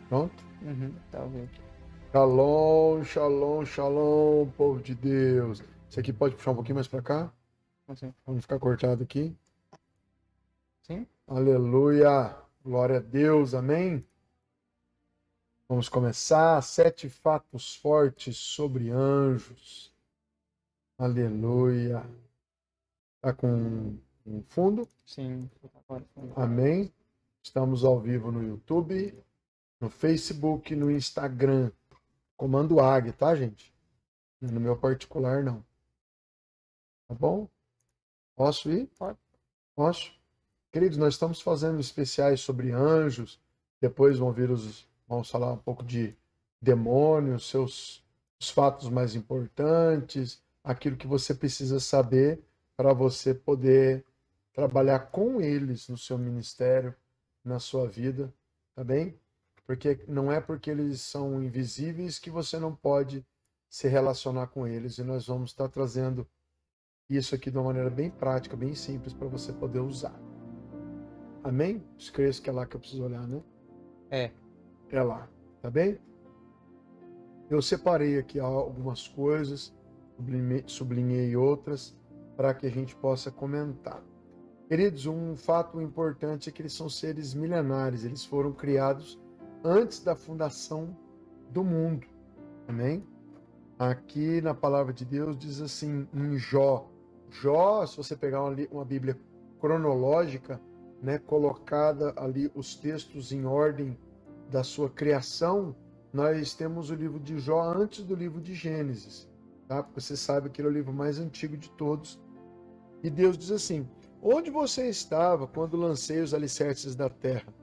Pronto? Tá ouvindo. Shalom, shalom, shalom, povo de Deus. Esse aqui pode puxar um pouquinho mais para cá? Assim. Vamos ficar cortado aqui. Sim? Aleluia. Glória a Deus. Amém. Vamos começar. 7 fatos fortes sobre anjos. Aleluia. Tá com um fundo? Sim. Amém. Estamos ao vivo no YouTube, no Facebook, no Instagram. Comando AG, tá, gente? No meu particular, não. Tá bom? Posso ir? Pode. Posso? Queridos, nós estamos fazendo especiais sobre anjos. Depois vamos falar um pouco de demônios, os fatos mais importantes, aquilo que você precisa saber para você poder trabalhar com eles no seu ministério, na sua vida, tá bem? Porque não é porque eles são invisíveis que você não pode se relacionar com eles. E nós vamos estar trazendo isso aqui de uma maneira bem prática, bem simples para você poder usar. Amém? Esqueça que é lá que eu preciso olhar, né? É. É lá, tá bem? Eu separei aqui algumas coisas, sublinhei outras, para que a gente possa comentar. Queridos, um fato importante é que eles são seres milenares, eles foram criados antes da fundação do mundo. Amém? Aqui na palavra de Deus diz assim, em Jó. Jó, se você pegar uma Bíblia cronológica, né, colocada ali os textos em ordem da sua criação, nós temos o livro de Jó antes do livro de Gênesis, tá? Porque você sabe que ele é o livro mais antigo de todos. E Deus diz assim: onde você estava quando lancei os alicerces da terra?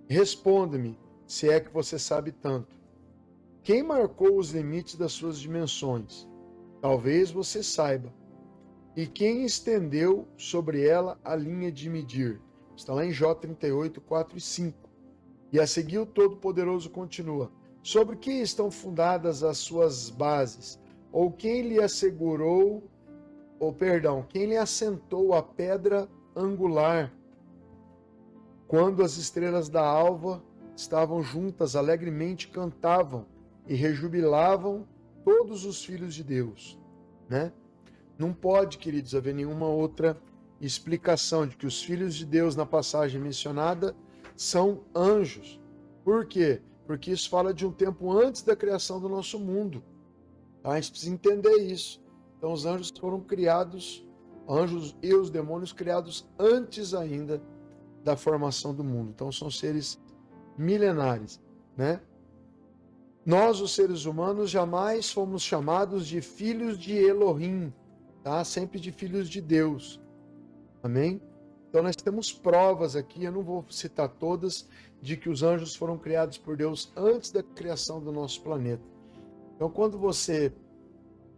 Responda-me, se é que você sabe tanto. Quem marcou os limites das suas dimensões? Talvez você saiba. E quem estendeu sobre ela a linha de medir? Está lá em Jó 38, 4 e 5. E a seguir o Todo-Poderoso continua. Sobre que estão fundadas as suas bases? Ou quem lhe assegurou, quem lhe assentou a pedra angular? Quando as estrelas da alva estavam juntas, alegremente cantavam e rejubilavam todos os filhos de Deus, né? Não pode, queridos, haver nenhuma outra explicação de que os filhos de Deus na passagem mencionada são anjos. Por quê? Porque isso fala de um tempo antes da criação do nosso mundo. Tá? A gente precisa entender isso. Então os anjos foram criados, anjos e os demônios criados antes ainda da formação do mundo. Então são seres milenares, né? Nós, os seres humanos, jamais fomos chamados de filhos de Elohim, tá? Sempre de filhos de Deus. Amém? Então nós temos provas aqui, eu não vou citar todas, de que os anjos foram criados por Deus antes da criação do nosso planeta. Então quando você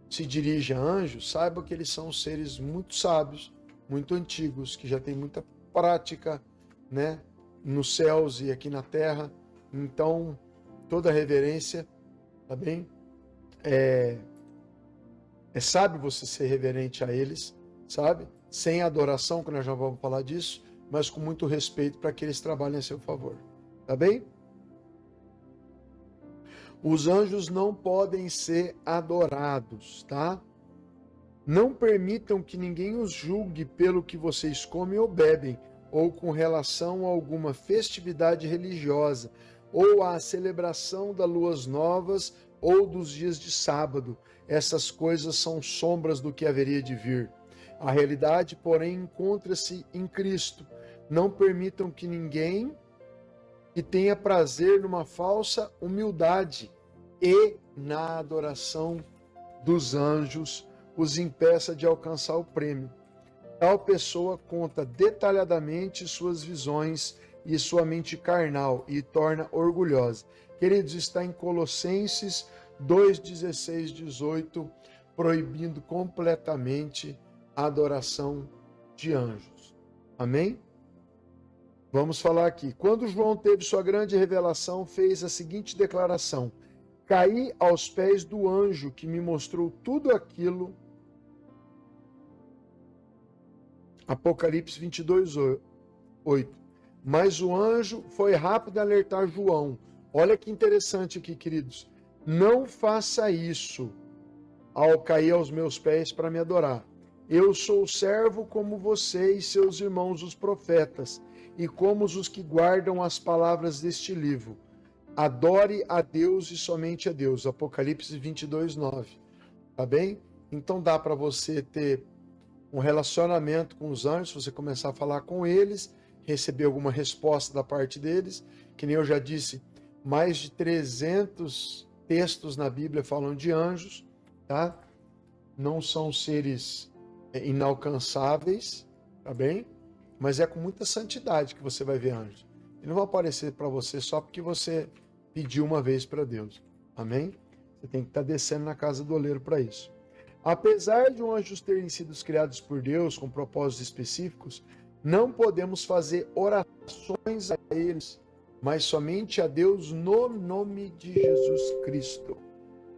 se dirige a anjos, saiba que eles são seres muito sábios, muito antigos, que já têm muita prática, né, nos céus e aqui na terra. Então toda reverência, tá bem? É sábio você ser reverente a eles, sabe? Sem adoração, que nós já vamos falar disso, mas com muito respeito para que eles trabalhem a seu favor. Tá bem? Os anjos não podem ser adorados, tá? Não permitam que ninguém os julgue pelo que vocês comem ou bebem, ou com relação a alguma festividade religiosa, ou à celebração das luas novas ou dos dias de sábado. Essas coisas são sombras do que haveria de vir. A realidade, porém, encontra-se em Cristo. Não permitam que ninguém que tenha prazer numa falsa humildade e na adoração dos anjos os impeça de alcançar o prêmio. Tal pessoa conta detalhadamente suas visões e sua mente carnal e torna orgulhosa. Queridos, está em Colossenses 2, 16, 18, proibindo completamente a adoração de anjos. Amém? Vamos falar aqui. Quando João teve sua grande revelação, fez a seguinte declaração: caí aos pés do anjo que me mostrou tudo aquilo. Apocalipse 22, 8. Mas o anjo foi rápido em alertar João: Olha que interessante aqui, queridos. Não faça isso ao cair aos meus pés para me adorar. Eu sou servo como você e seus irmãos, os profetas, e como os que guardam as palavras deste livro. Adore a Deus e somente a Deus. Apocalipse 22, 9. Tá bem? Então dá para você ter um relacionamento com os anjos, você começar a falar com eles, receber alguma resposta da parte deles, que nem eu já disse, mais de 300 textos na Bíblia falam de anjos, tá? Não são seres inalcançáveis, tá bem? Mas é com muita santidade que você vai ver anjos. Ele não vai aparecer para você só porque você pediu uma vez para Deus. Amém? Você tem que estar descendo na casa do oleiro para isso. Apesar de anjos terem sido criados por Deus com propósitos específicos, não podemos fazer orações a eles, mas somente a Deus no nome de Jesus Cristo.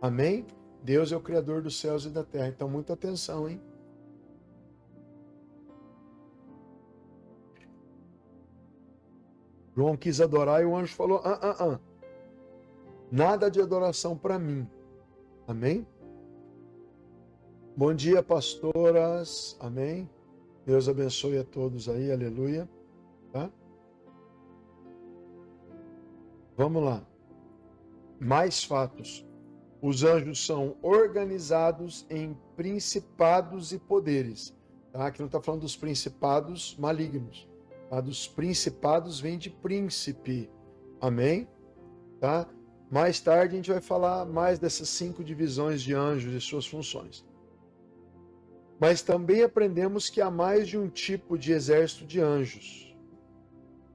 Amém? Deus é o Criador dos céus e da terra. Então, muita atenção, hein? João quis adorar e o anjo falou, nada de adoração para mim. Amém? Bom dia, pastoras. Amém? Deus abençoe a todos aí. Aleluia. Tá? Vamos lá. Mais fatos. Os anjos são organizados em principados e poderes. Tá? Aqui não está falando dos principados malignos. Tá? Dos principados vem de príncipe. Amém? Tá? Mais tarde a gente vai falar mais dessas 5 divisões de anjos e suas funções. Mas também aprendemos que há mais de um tipo de exército de anjos.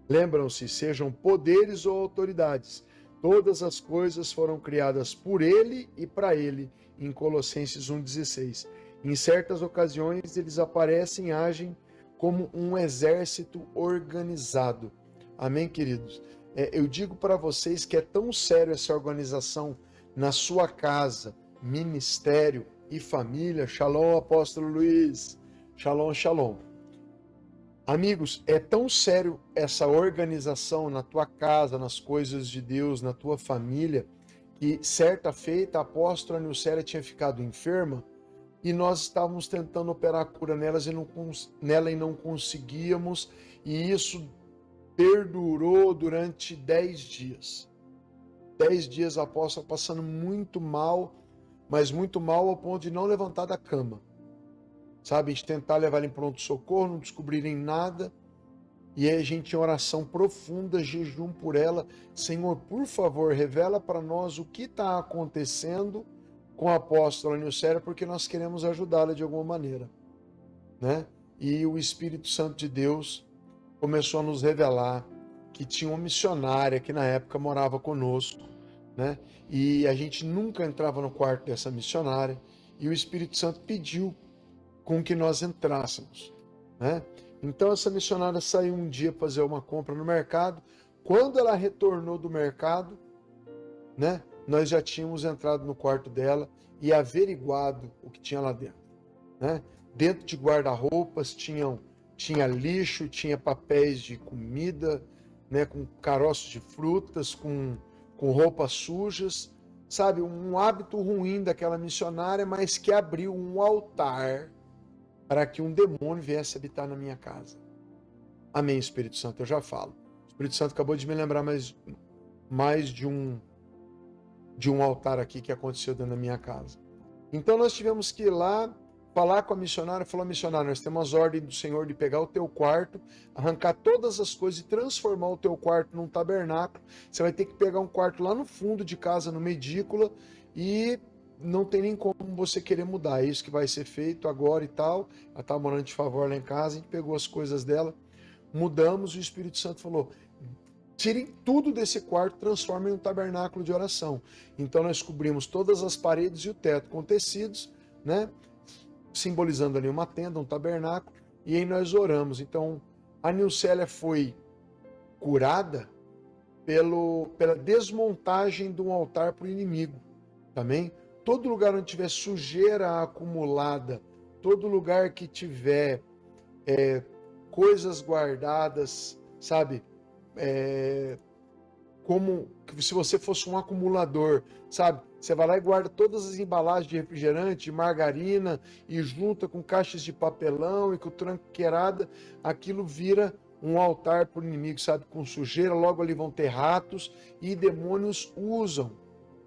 Lembram-se, sejam poderes ou autoridades. Todas as coisas foram criadas por ele e para ele, em Colossenses 1,16. Em certas ocasiões, eles aparecem e agem como um exército organizado. Amém, queridos? Eu digo para vocês que é tão sério essa organização na sua casa, ministério e família. Shalom, apóstolo Luiz. Shalom, shalom. Amigos, é tão sério essa organização na tua casa, nas coisas de Deus, na tua família, que certa feita a apóstola Nilcélia tinha ficado enferma e nós estávamos tentando operar a cura nela e não conseguíamos, e isso perdurou durante 10 dias. 10 dias a apóstola passando muito mal, mas muito mal ao ponto de não levantar da cama. Sabe, a gente tentar levar ela em pronto-socorro, não descobrirem nada. E aí a gente em oração profunda, jejum por ela. Senhor, por favor, revela para nós o que está acontecendo com a apóstola Nilcélia, porque nós queremos ajudá-la de alguma maneira. Né? E o Espírito Santo de Deus começou a nos revelar que tinha uma missionária que na época morava conosco. Né? E a gente nunca entrava no quarto dessa missionária. E o Espírito Santo pediu com que nós entrássemos, né? Então essa missionária saiu um dia fazer uma compra no mercado. Quando ela retornou do mercado, né, nós já tínhamos entrado no quarto dela e averiguado o que tinha lá dentro, né? Dentro de guarda-roupas tinha lixo, tinha papéis de comida, né, com caroços de frutas, com roupas sujas, sabe, um hábito ruim daquela missionária, mas que abriu um altar para que um demônio viesse habitar na minha casa. Amém, Espírito Santo, eu já falo. O Espírito Santo acabou de me lembrar mais de um altar aqui que aconteceu dentro da minha casa. Então nós tivemos que ir lá, falar com a missionária, falou, missionária, nós temos ordem do Senhor de pegar o teu quarto, arrancar todas as coisas e transformar o teu quarto num tabernáculo. Você vai ter que pegar um quarto lá no fundo de casa, no edícula, e não tem nem como você querer mudar. É isso que vai ser feito agora e tal. Ela estava morando de favor lá em casa, a gente pegou as coisas dela, mudamos, e o Espírito Santo falou, tirem tudo desse quarto, transformem em um tabernáculo de oração. Então nós cobrimos todas as paredes e o teto com tecidos, né? Simbolizando ali uma tenda, um tabernáculo, e aí nós oramos. Então a Nilcélia foi curada pela desmontagem de um altar para o inimigo. Também todo lugar onde tiver sujeira acumulada, todo lugar que tiver coisas guardadas, sabe, como se você fosse um acumulador, sabe? Você vai lá e guarda todas as embalagens de refrigerante, de margarina, e junta com caixas de papelão e com tranqueirada, aquilo vira um altar para o inimigo, sabe? Com sujeira, logo ali vão ter ratos, e demônios usam,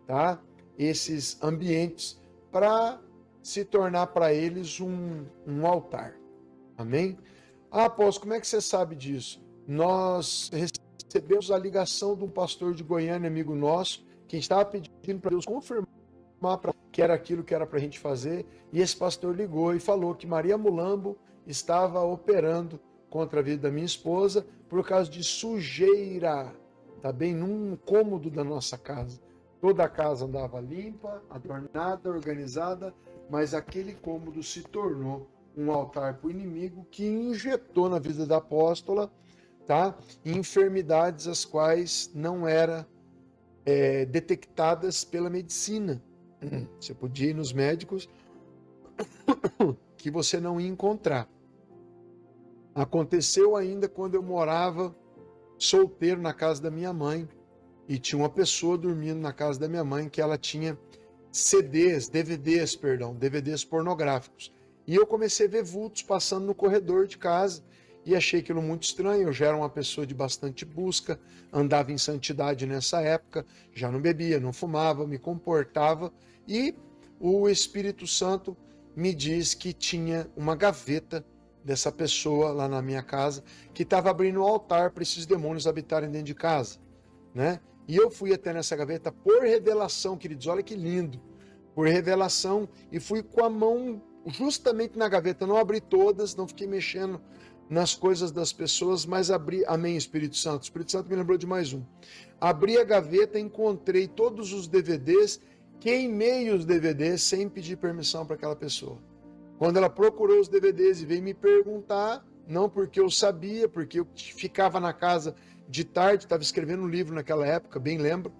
tá? Esses ambientes para se tornar para eles um altar. Amém? Ah, apóstolo, como é que você sabe disso? Nós recebemos a ligação de um pastor de Goiânia, amigo nosso, que estava pedindo para Deus confirmar que era aquilo que era para a gente fazer, e esse pastor ligou e falou que Maria Mulambo estava operando contra a vida da minha esposa por causa de sujeira, tá bem? Num cômodo da nossa casa. Toda a casa andava limpa, adornada, organizada, mas aquele cômodo se tornou um altar para o inimigo que injetou na vida da apóstola, tá? Enfermidades as quais não eram detectadas pela medicina. Você podia ir nos médicos que você não ia encontrar. Aconteceu ainda quando eu morava solteiro na casa da minha mãe e tinha uma pessoa dormindo na casa da minha mãe que ela tinha DVDs pornográficos. E eu comecei a ver vultos passando no corredor de casa e achei aquilo muito estranho. Eu já era uma pessoa de bastante busca, andava em santidade nessa época, já não bebia, não fumava, me comportava, e o Espírito Santo me diz que tinha uma gaveta dessa pessoa lá na minha casa que estava abrindo um altar para esses demônios habitarem dentro de casa, né? E eu fui até nessa gaveta por revelação, queridos, olha que lindo, por revelação, e fui com a mão justamente na gaveta, não abri todas, não fiquei mexendo nas coisas das pessoas, mas abri, amém, Espírito Santo. O Espírito Santo me lembrou de mais um. Abri a gaveta, encontrei todos os DVDs, queimei os DVDs sem pedir permissão para aquela pessoa. Quando ela procurou os DVDs e veio me perguntar, não porque eu sabia, porque eu ficava na casa de tarde, estava escrevendo um livro naquela época, bem lembro,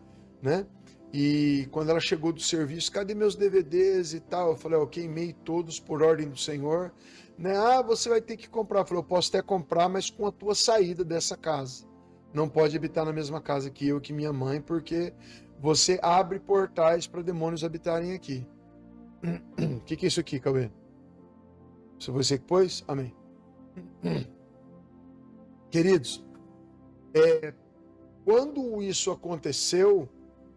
né? E quando ela chegou do serviço, cadê meus DVDs e tal? Eu falei, eu queimei todos por ordem do Senhor, né? Ah, você vai ter que comprar. Eu falei, eu posso até comprar, mas com a tua saída dessa casa. Não pode habitar na mesma casa que eu, que minha mãe, porque você abre portais para demônios habitarem aqui. O que é isso aqui, Cauê? Se você que pôs? Amém. Queridos, quando isso aconteceu,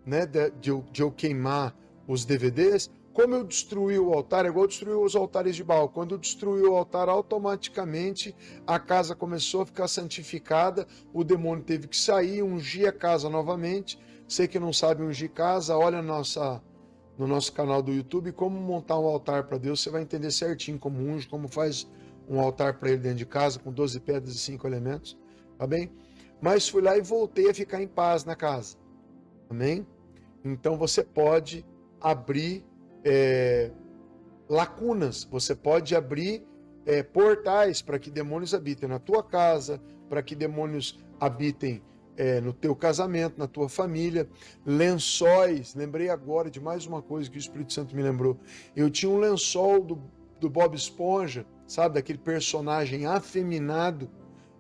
né, de eu queimar os DVDs, como eu destruí o altar, é igual eu destruí os altares de Baal. Quando eu destruí o altar, automaticamente a casa começou a ficar santificada, o demônio teve que sair, ungir a casa novamente. Você que não sabe ungir casa, olha no nosso canal do YouTube, como montar um altar para Deus, você vai entender certinho como unge, como faz um altar para ele dentro de casa, com 12 pedras e 5 elementos, tá bem? Mas fui lá e voltei a ficar em paz na casa, amém? Então você pode abrir lacunas, você pode abrir portais para que demônios habitem na tua casa, para que demônios habitem no teu casamento, na tua família, lençóis. Lembrei agora de mais uma coisa que o Espírito Santo me lembrou. Eu tinha um lençol do Bob Esponja, sabe, daquele personagem afeminado,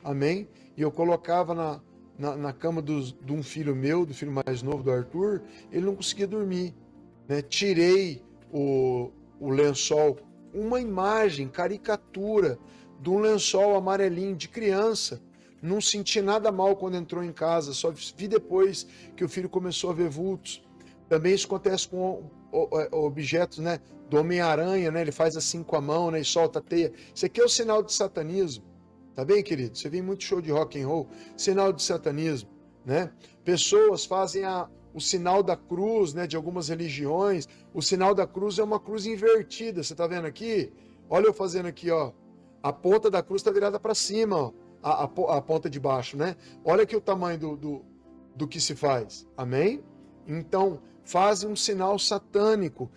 amém? E eu colocava na cama de um filho meu, do filho mais novo, do Arthur, ele não conseguia dormir, né? Tirei o lençol, uma imagem, caricatura de um lençol amarelinho de criança. Não senti nada mal quando entrou em casa, só vi depois que o filho começou a ver vultos. Também isso acontece com objetos, né, do Homem-Aranha, né, ele faz assim com a mão, né, e solta a teia. Isso aqui é o sinal de satanismo, tá bem, querido? Você vê muito show de rock and roll, sinal de satanismo, né? Pessoas fazem o sinal da cruz, né, de algumas religiões. O sinal da cruz é uma cruz invertida, você tá vendo aqui? Olha eu fazendo aqui, ó. A ponta da cruz está virada para cima, ó. A ponta de baixo, né? Olha aqui o tamanho do que se faz, amém? Então, fazem um sinal satânico,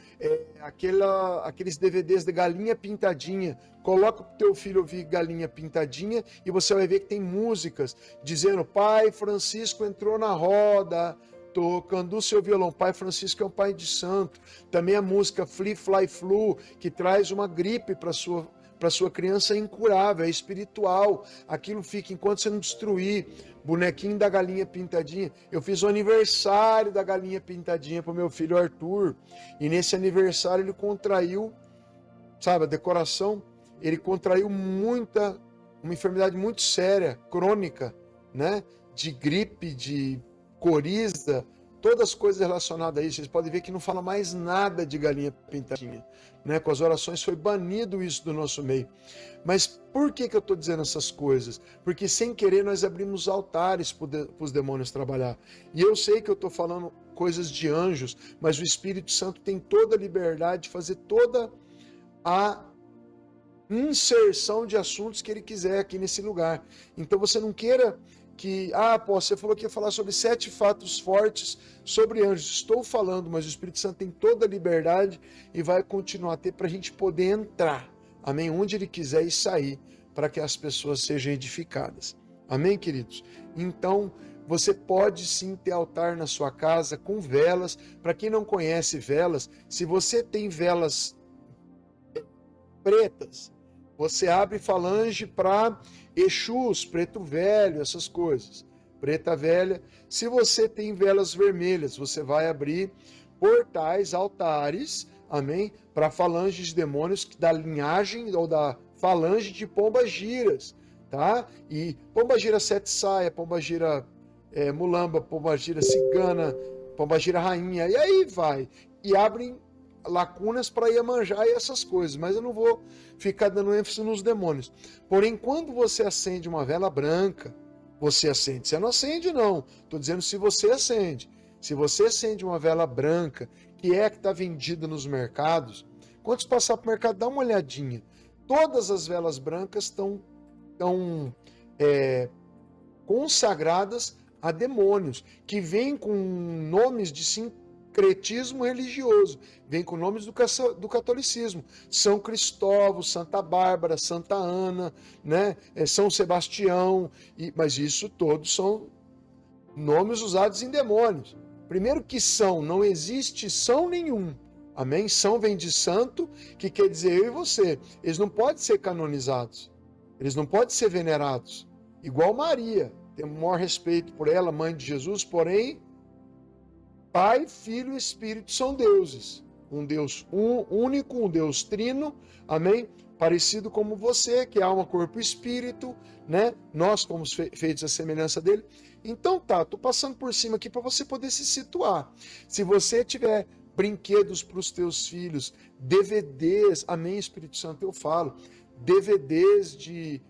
aqueles DVDs de galinha pintadinha, coloca pro teu filho ouvir galinha pintadinha e você vai ver que tem músicas dizendo, Pai Francisco entrou na roda, tocando o seu violão. Pai Francisco é um pai de santo. Também a música Flee, Fly, Flu, que traz uma gripe para para sua criança é incurável, é espiritual. Aquilo fica enquanto você não destruir. Bonequinho da galinha pintadinha. Eu fiz o aniversário da galinha pintadinha para o meu filho Arthur. E nesse aniversário ele contraiu, sabe, a decoração. Ele contraiu uma enfermidade muito séria, crônica, né? De gripe, de coriza, todas as coisas relacionadas a isso. Vocês podem ver que não fala mais nada de galinha pintadinha, né? Com as orações foi banido isso do nosso meio. Mas por que eu estou dizendo essas coisas? Porque sem querer nós abrimos altares para os demônios trabalhar. E eu sei que eu estou falando coisas de anjos, mas o Espírito Santo tem toda a liberdade de fazer toda a inserção de assuntos que ele quiser aqui nesse lugar. Então você não queira que, você falou que ia falar sobre 7 fatos fortes sobre anjos. Estou falando, mas o Espírito Santo tem toda a liberdade e vai continuar a ter para a gente poder entrar, amém? Onde ele quiser e sair, para que as pessoas sejam edificadas. Amém, queridos? Então, você pode sim ter altar na sua casa com velas. Para quem não conhece velas, se você tem velas pretas, você abre falange para Exus, preto velho, essas coisas. Preta velha. Se você tem velas vermelhas, você vai abrir portais, altares, amém? Para falanges de demônios da linhagem ou da falange de pombagiras, tá? E pombagira sete saia, pombagira mulamba, pombagira cigana, pombagira rainha, e aí vai. E abrem lacunas para Iemanjá e essas coisas, mas eu não vou ficar dando ênfase nos demônios. Porém, quando você acende uma vela branca, você acende. Você não acende, não. Estou dizendo se você acende. Se você acende uma vela branca, que está vendida nos mercados, quando você passar para o mercado, dá uma olhadinha. Todas as velas brancas estão consagradas a demônios, que vêm com nomes de sincretismo religioso, vêm com nomes do catolicismo. São Cristóvão, Santa Bárbara, Santa Ana, né? São Sebastião, mas isso todos são nomes usados em demônios. Primeiro que não existe são nenhum. Amém? São vem de santo, que quer dizer eu e você. Eles não podem ser canonizados. Eles não podem ser venerados. Igual Maria. Temos o maior respeito por ela, mãe de Jesus, porém, Pai, Filho e Espírito são deuses. Um Deus único, um Deus trino, amém? Parecido como você, que é alma, corpo e espírito, né? Nós fomos feitos à semelhança dele. Então tô passando por cima aqui para você poder se situar. Se você tiver brinquedos para os teus filhos, DVDs, amém, Espírito Santo, eu falo, DVDs de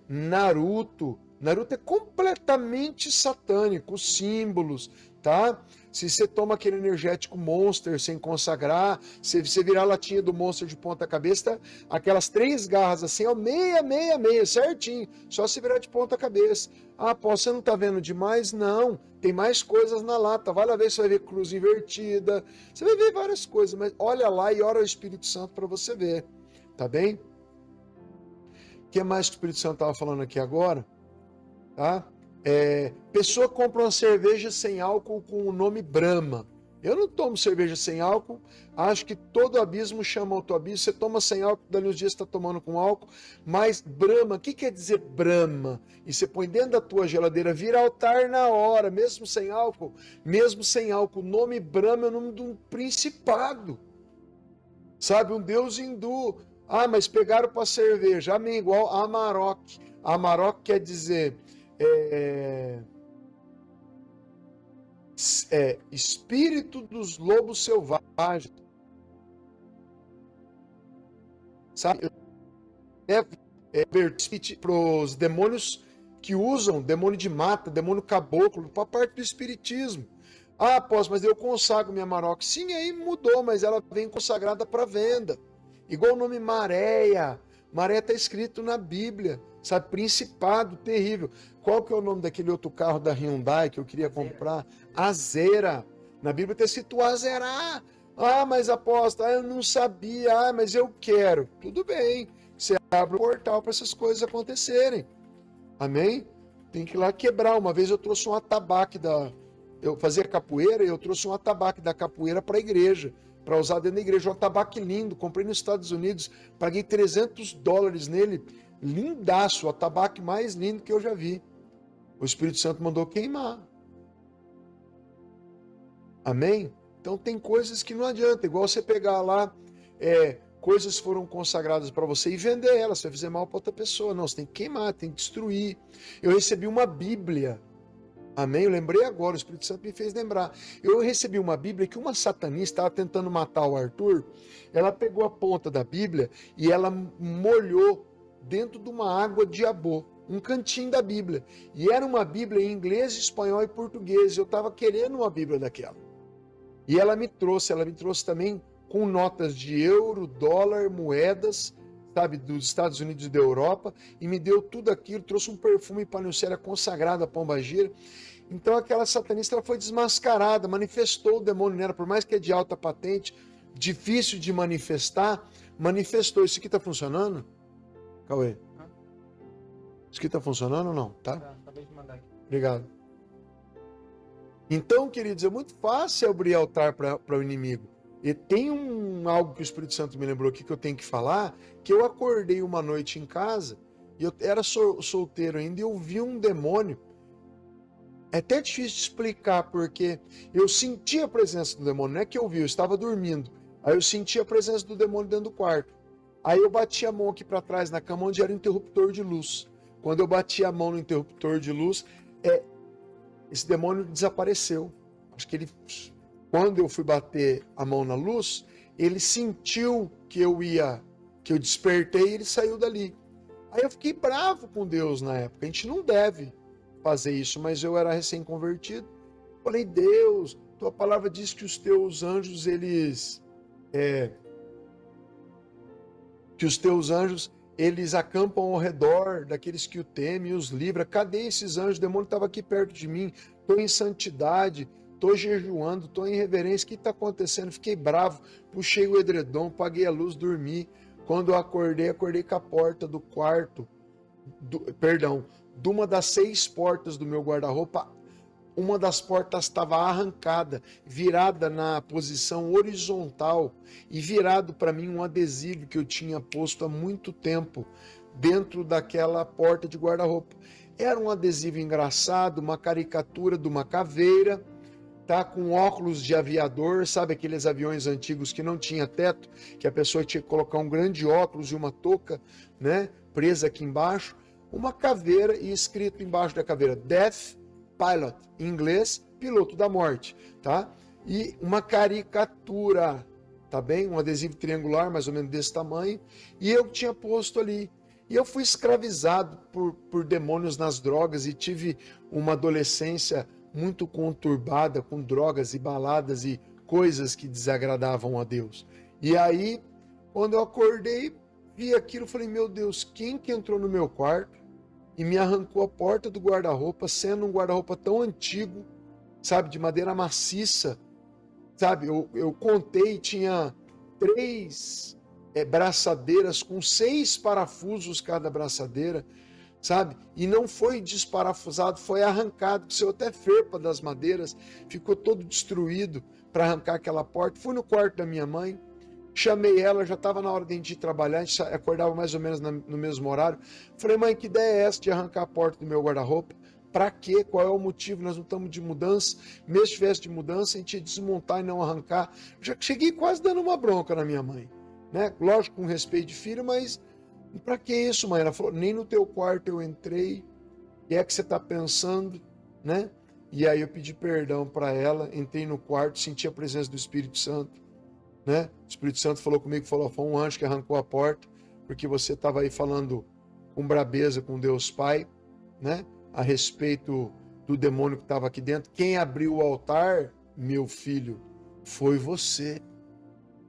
Naruto. Naruto é completamente satânico, os símbolos, tá? Se você toma aquele energético Monster sem consagrar, se você virar a latinha do Monster de ponta cabeça, tá? Aquelas 3 garras assim, meia, certinho, só se virar de ponta cabeça. Você não tá vendo demais? Não, tem mais coisas na lata, vai lá ver, você vai ver cruz invertida, você vai ver várias coisas, mas olha lá e ora o Espírito Santo para você ver, tá bem? O que mais que o Espírito Santo estava falando aqui agora? Tá? Pessoa compra uma cerveja sem álcool com o nome Brahma. Eu não tomo cerveja sem álcool, acho que todo abismo chama outro abismo. Você toma sem álcool, dali uns dias você está tomando com álcool, mas Brahma, o que quer dizer Brahma? E você põe dentro da tua geladeira, vira altar na hora, mesmo sem álcool. O nome Brahma é o nome de um principado, sabe, um deus hindu. Mas pegaram para cerveja, amém, igual Amarok. Amarok quer dizer espírito dos lobos selvagens, sabe? Para os demônios que usam, demônio de mata, demônio caboclo, para a parte do espiritismo. Mas eu consagro minha Amarok. Sim, aí mudou, mas ela vem consagrada para venda. Igual o nome Maréia. Maréia está escrito na Bíblia, sabe? Principado terrível. Qual que é o nome daquele outro carro da Hyundai que eu queria comprar? Azera. Na Bíblia está escrito Azerá. Mas aposta, eu não sabia, mas eu quero. Tudo bem, você abre o portal para essas coisas acontecerem. Amém? Tem que ir lá quebrar. Uma vez eu trouxe um atabaque eu fazia capoeira e eu trouxe um atabaque da capoeira para a igreja, para usar dentro da igreja. Um atabaque lindo, comprei nos Estados Unidos, paguei $300 nele, lindaço, o atabaque mais lindo que eu já vi. O Espírito Santo mandou queimar. Amém? Então tem coisas que não adianta, igual você pegar lá, coisas foram consagradas para você e vender elas, você vai fazer mal para outra pessoa. Não, você tem que queimar, tem que destruir. Eu recebi uma Bíblia. Amém? Eu lembrei agora, o Espírito Santo me fez lembrar. Eu recebi uma Bíblia que uma satanista estava tentando matar o Arthur. Ela pegou a ponta da Bíblia e ela molhou dentro de uma água de Jabô, um cantinho da Bíblia. E era uma Bíblia em inglês, espanhol e português. Eu estava querendo uma Bíblia daquela. E ela me trouxe também com notas de euro, dólar, moedas, sabe, dos Estados Unidos e da Europa, e me deu tudo aquilo, trouxe um perfume para Nilcélia consagrado, a Pombagira. Então aquela satanista ela foi desmascarada, manifestou o demônio nela, por mais que é de alta patente, difícil de manifestar, manifestou. Isso aqui está funcionando? Cauê? Isso aqui está funcionando ou não? Tá? Acabei de mandar aqui. Obrigado. Então, queridos, é muito fácil abrir altar para o inimigo. E tem algo que o Espírito Santo me lembrou aqui que eu tenho que falar, que eu acordei uma noite em casa, e eu era solteiro ainda, e eu vi um demônio. É até difícil de explicar, porque eu senti a presença do demônio, não é que eu vi, eu estava dormindo. Aí eu senti a presença do demônio dentro do quarto. Aí eu bati a mão aqui para trás na cama, onde era o interruptor de luz. Quando eu bati a mão no interruptor de luz, esse demônio desapareceu. Acho que quando eu fui bater a mão na luz, ele sentiu que eu despertei e ele saiu dali. Aí eu fiquei bravo com Deus na época. A gente não deve fazer isso, mas eu era recém-convertido. Falei, Deus, tua palavra diz que os teus anjos, eles acampam ao redor daqueles que o temem e os livra. Cadê esses anjos? O demônio estava aqui perto de mim. Estou em santidade, estou jejuando, estou em reverência. O que está acontecendo? Fiquei bravo, puxei o edredom, paguei a luz, dormi. Quando eu acordei com a porta do quarto, de uma das 6 portas do meu guarda-roupa, uma das portas estava arrancada, virada na posição horizontal e virado para mim um adesivo que eu tinha posto há muito tempo dentro daquela porta de guarda-roupa. Era um adesivo engraçado, uma caricatura de uma caveira, tá, com óculos de aviador, sabe aqueles aviões antigos que não tinha teto, que a pessoa tinha que colocar um grande óculos e uma touca, né, presa aqui embaixo, uma caveira e escrito embaixo da caveira, Death Pilot, em inglês, piloto da morte, tá? E uma caricatura, tá bem? Um adesivo triangular, mais ou menos desse tamanho, e eu tinha posto ali. E eu fui escravizado por demônios nas drogas e tive uma adolescência muito conturbada com drogas e baladas e coisas que desagradavam a Deus. E aí, quando eu acordei, vi aquilo, falei, meu Deus, quem que entrou no meu quarto e me arrancou a porta do guarda-roupa, sendo um guarda-roupa tão antigo, sabe, de madeira maciça, sabe, eu contei, tinha 3 braçadeiras com 6 parafusos cada braçadeira, sabe, e não foi desparafusado, foi arrancado, saiu até ferpa das madeiras, ficou todo destruído para arrancar aquela porta. Fui no quarto da minha mãe, chamei ela, já estava na hora de a gente ir trabalhar, a gente acordava mais ou menos no mesmo horário. Falei, mãe, que ideia é essa de arrancar a porta do meu guarda-roupa? Para quê? Qual é o motivo? Nós não estamos de mudança. Mesmo se tivesse de mudança, a gente ia desmontar e não arrancar. Já cheguei quase dando uma bronca na minha mãe, né? Lógico, com respeito de filho, mas para que isso, mãe? Ela falou, nem no teu quarto eu entrei. O que é que você está pensando, né? E aí eu pedi perdão para ela, entrei no quarto, senti a presença do Espírito Santo. Né? O Espírito Santo falou comigo, falou, foi um anjo que arrancou a porta, porque você estava aí falando com brabeza com Deus Pai, né? A respeito do demônio que estava aqui dentro. Quem abriu o altar, meu filho, foi você.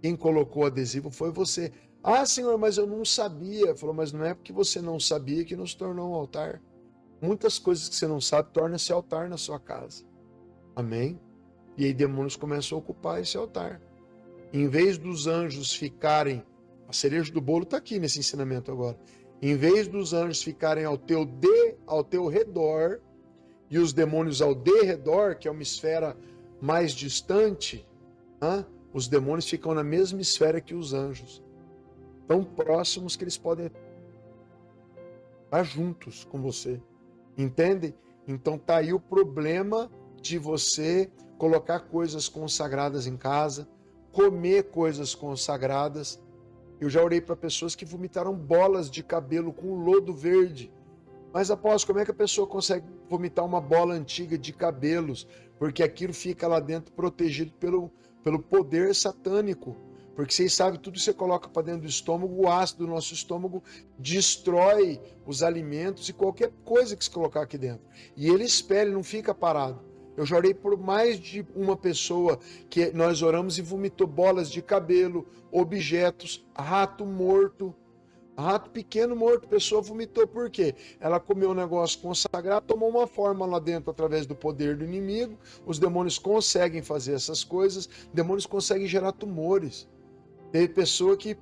Quem colocou o adesivo foi você. Ah, Senhor, mas eu não sabia. Falou, mas não é porque você não sabia que nos tornou um altar. Muitas coisas que você não sabe tornam-se altar na sua casa. Amém? E aí demônios começam a ocupar esse altar. Em vez dos anjos ficarem, a cereja do bolo está aqui nesse ensinamento agora, em vez dos anjos ficarem ao teu redor e os demônios ao derredor, que é uma esfera mais distante, os demônios ficam na mesma esfera que os anjos. Tão próximos que eles podem estar juntos com você. Entendem? Então tá aí o problema de você colocar coisas consagradas em casa, comer coisas consagradas. Eu já orei para pessoas que vomitaram bolas de cabelo com lodo verde. Mas após, como é que a pessoa consegue vomitar uma bola antiga de cabelos? Porque aquilo fica lá dentro protegido pelo poder satânico. Porque vocês sabem, tudo que você coloca para dentro do estômago, o ácido do nosso estômago destrói os alimentos e qualquer coisa que se colocar aqui dentro. E ele espera, ele não fica parado. Eu já orei por mais de uma pessoa que nós oramos e vomitou bolas de cabelo, objetos, rato morto. Rato pequeno morto, pessoa vomitou. Por quê? Ela comeu um negócio consagrado, tomou uma forma lá dentro através do poder do inimigo. Os demônios conseguem fazer essas coisas, demônios conseguem gerar tumores. Tem pessoa que,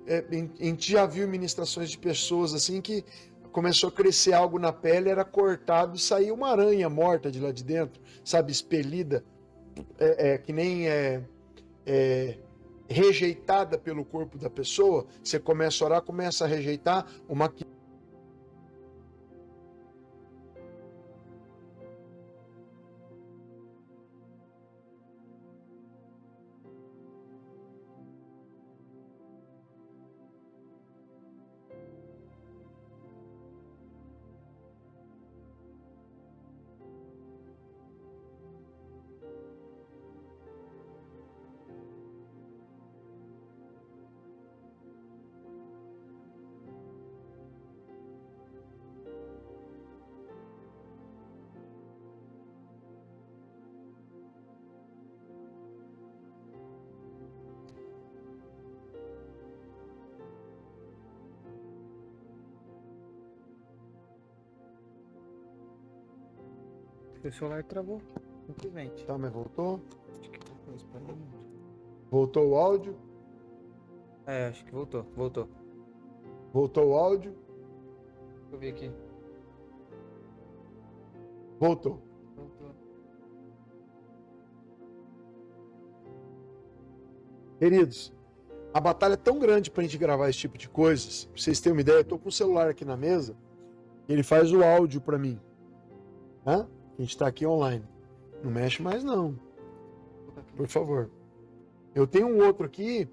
a gente já viu ministrações de pessoas assim que começou a crescer algo na pele, era cortado e saiu uma aranha morta de lá de dentro, sabe, expelida, que nem rejeitada pelo corpo da pessoa. Você começa a orar, começa a rejeitar uma... O celular travou. Simplesmente. Tá, mas voltou? Acho que voltou, espera aí. Voltou o áudio? Acho que voltou. Voltou. Voltou o áudio? Deixa eu ver aqui. Voltou. Voltou. Queridos, a batalha é tão grande pra gente gravar esse tipo de coisas. Pra vocês terem uma ideia, eu tô com o celular aqui na mesa, ele faz o áudio pra mim. A gente tá aqui online. Não mexe mais não. Por favor. Eu tenho um outro aqui.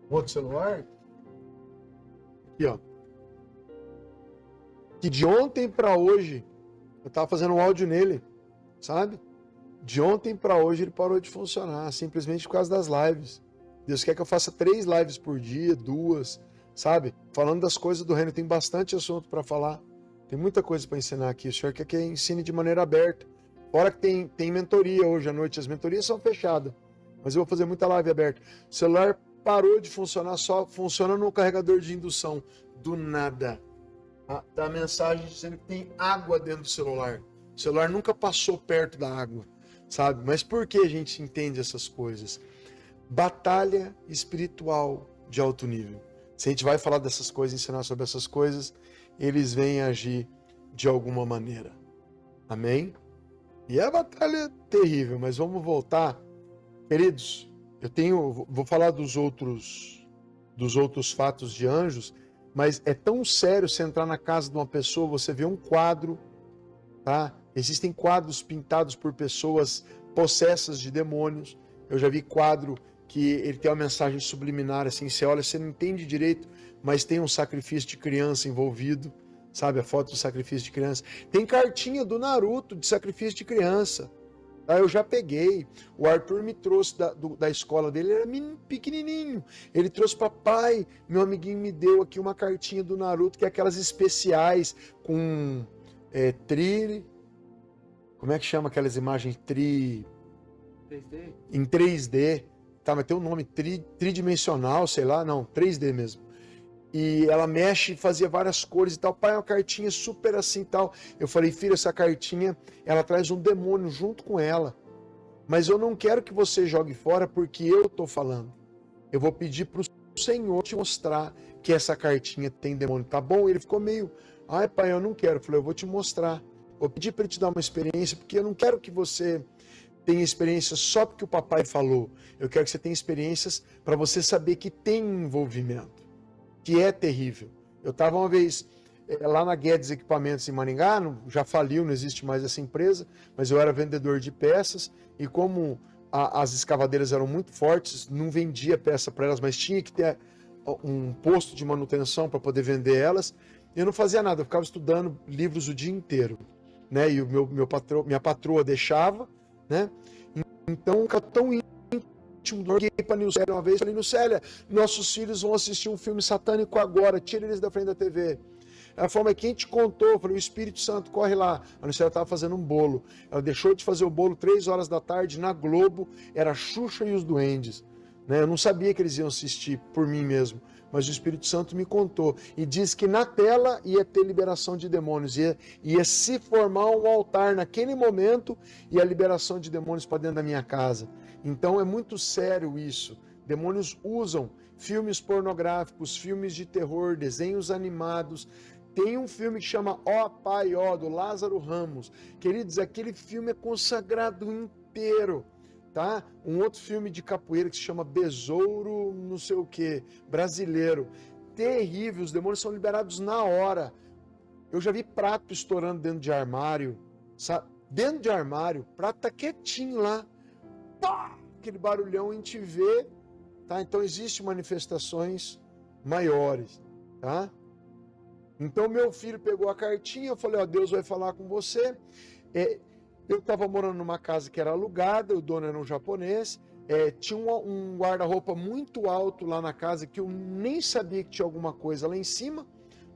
Outro celular. Aqui, ó. Que de ontem pra hoje, eu tava fazendo um áudio nele, sabe? De ontem pra hoje ele parou de funcionar, simplesmente por causa das lives. Deus quer que eu faça 3 lives por dia, 2, sabe? Falando das coisas do reino, tem bastante assunto pra falar. Tem muita coisa para ensinar aqui. O senhor quer que eu ensine de maneira aberta. Fora que tem mentoria hoje à noite. As mentorias são fechadas. Mas eu vou fazer muita live aberta. O celular parou de funcionar, só funciona no carregador de indução. Do nada. Dá mensagem dizendo que tem água dentro do celular. O celular nunca passou perto da água, sabe? Mas por que a gente entende essas coisas? Batalha espiritual de alto nível. Se a gente vai falar dessas coisas, ensinar sobre essas coisas, eles vêm agir de alguma maneira. Amém? E a batalha é terrível, mas vamos voltar. Queridos, vou falar dos outros fatos de anjos, mas é tão sério você entrar na casa de uma pessoa, você vê um quadro, tá? Existem quadros pintados por pessoas possessas de demônios. Eu já vi quadro que ele tem uma mensagem subliminar, assim, você olha, você não entende direito, mas tem um sacrifício de criança envolvido, sabe? A foto do sacrifício de criança. Tem cartinha do Naruto de sacrifício de criança. Eu já peguei. O Arthur me trouxe da escola dele, ele era pequenininho. Ele trouxe, papai, meu amiguinho me deu aqui uma cartinha do Naruto, que é aquelas especiais com como é que chama aquelas imagens 3D? Em 3D. Tá, mas tem um nome tridimensional, sei lá, não, 3D mesmo. E ela mexe, fazia várias cores e tal. Pai, uma cartinha super assim e tal. Eu falei, filho, essa cartinha, ela traz um demônio junto com ela. Mas eu não quero que você jogue fora porque eu tô falando. Eu vou pedir pro Senhor te mostrar que essa cartinha tem demônio, tá bom? Ele ficou meio, ai pai, eu não quero. Eu falei, eu vou te mostrar. Vou pedir para ele te dar uma experiência, porque eu não quero que você tenha experiências só porque o papai falou. Eu quero que você tenha experiências para você saber que tem envolvimento, que é terrível. Eu estava uma vez lá na Guedes Equipamentos em Maringá, já faliu, não existe mais essa empresa, mas eu era vendedor de peças e como as escavadeiras eram muito fortes, não vendia peça para elas, mas tinha que ter um posto de manutenção para poder vender elas. Eu não fazia nada, eu ficava estudando livros o dia inteiro, né? E minha patroa deixava, né? Então, fica tão íntimo, eu liguei para a Nilcélia uma vez, falei, Nilcélia, nossos filhos vão assistir um filme satânico agora, tira eles da frente da TV. Ela falou, mas quem te contou? Eu falei, o Espírito Santo, corre lá. A Nilcélia estava fazendo um bolo. Ela deixou de fazer o bolo 3 horas da tarde, na Globo, era Xuxa e os Duendes. Né? Eu não sabia que eles iam assistir por mim mesmo, mas o Espírito Santo me contou. E disse que na tela ia ter liberação de demônios, ia se formar um altar naquele momento e a liberação de demônios para dentro da minha casa. Então é muito sério isso. Demônios usam filmes pornográficos, filmes de terror, desenhos animados. Tem um filme que chama Ó Pai Ó, do Lázaro Ramos. Queridos, aquele filme é consagrado inteiro. Tá? Um outro filme de capoeira que se chama Besouro, não sei o que, brasileiro. Terrível, os demônios são liberados na hora. Eu já vi prato estourando dentro de armário, sabe? Dentro de armário, prato tá quietinho lá. Pá! Aquele barulhão a gente vê, tá? Então existem manifestações maiores, tá? Então meu filho pegou a cartinha, eu falei, ó, Deus vai falar com você. Eu estava morando numa casa que era alugada, o dono era um japonês, tinha um guarda-roupa muito alto lá na casa, que eu nem sabia que tinha alguma coisa lá em cima,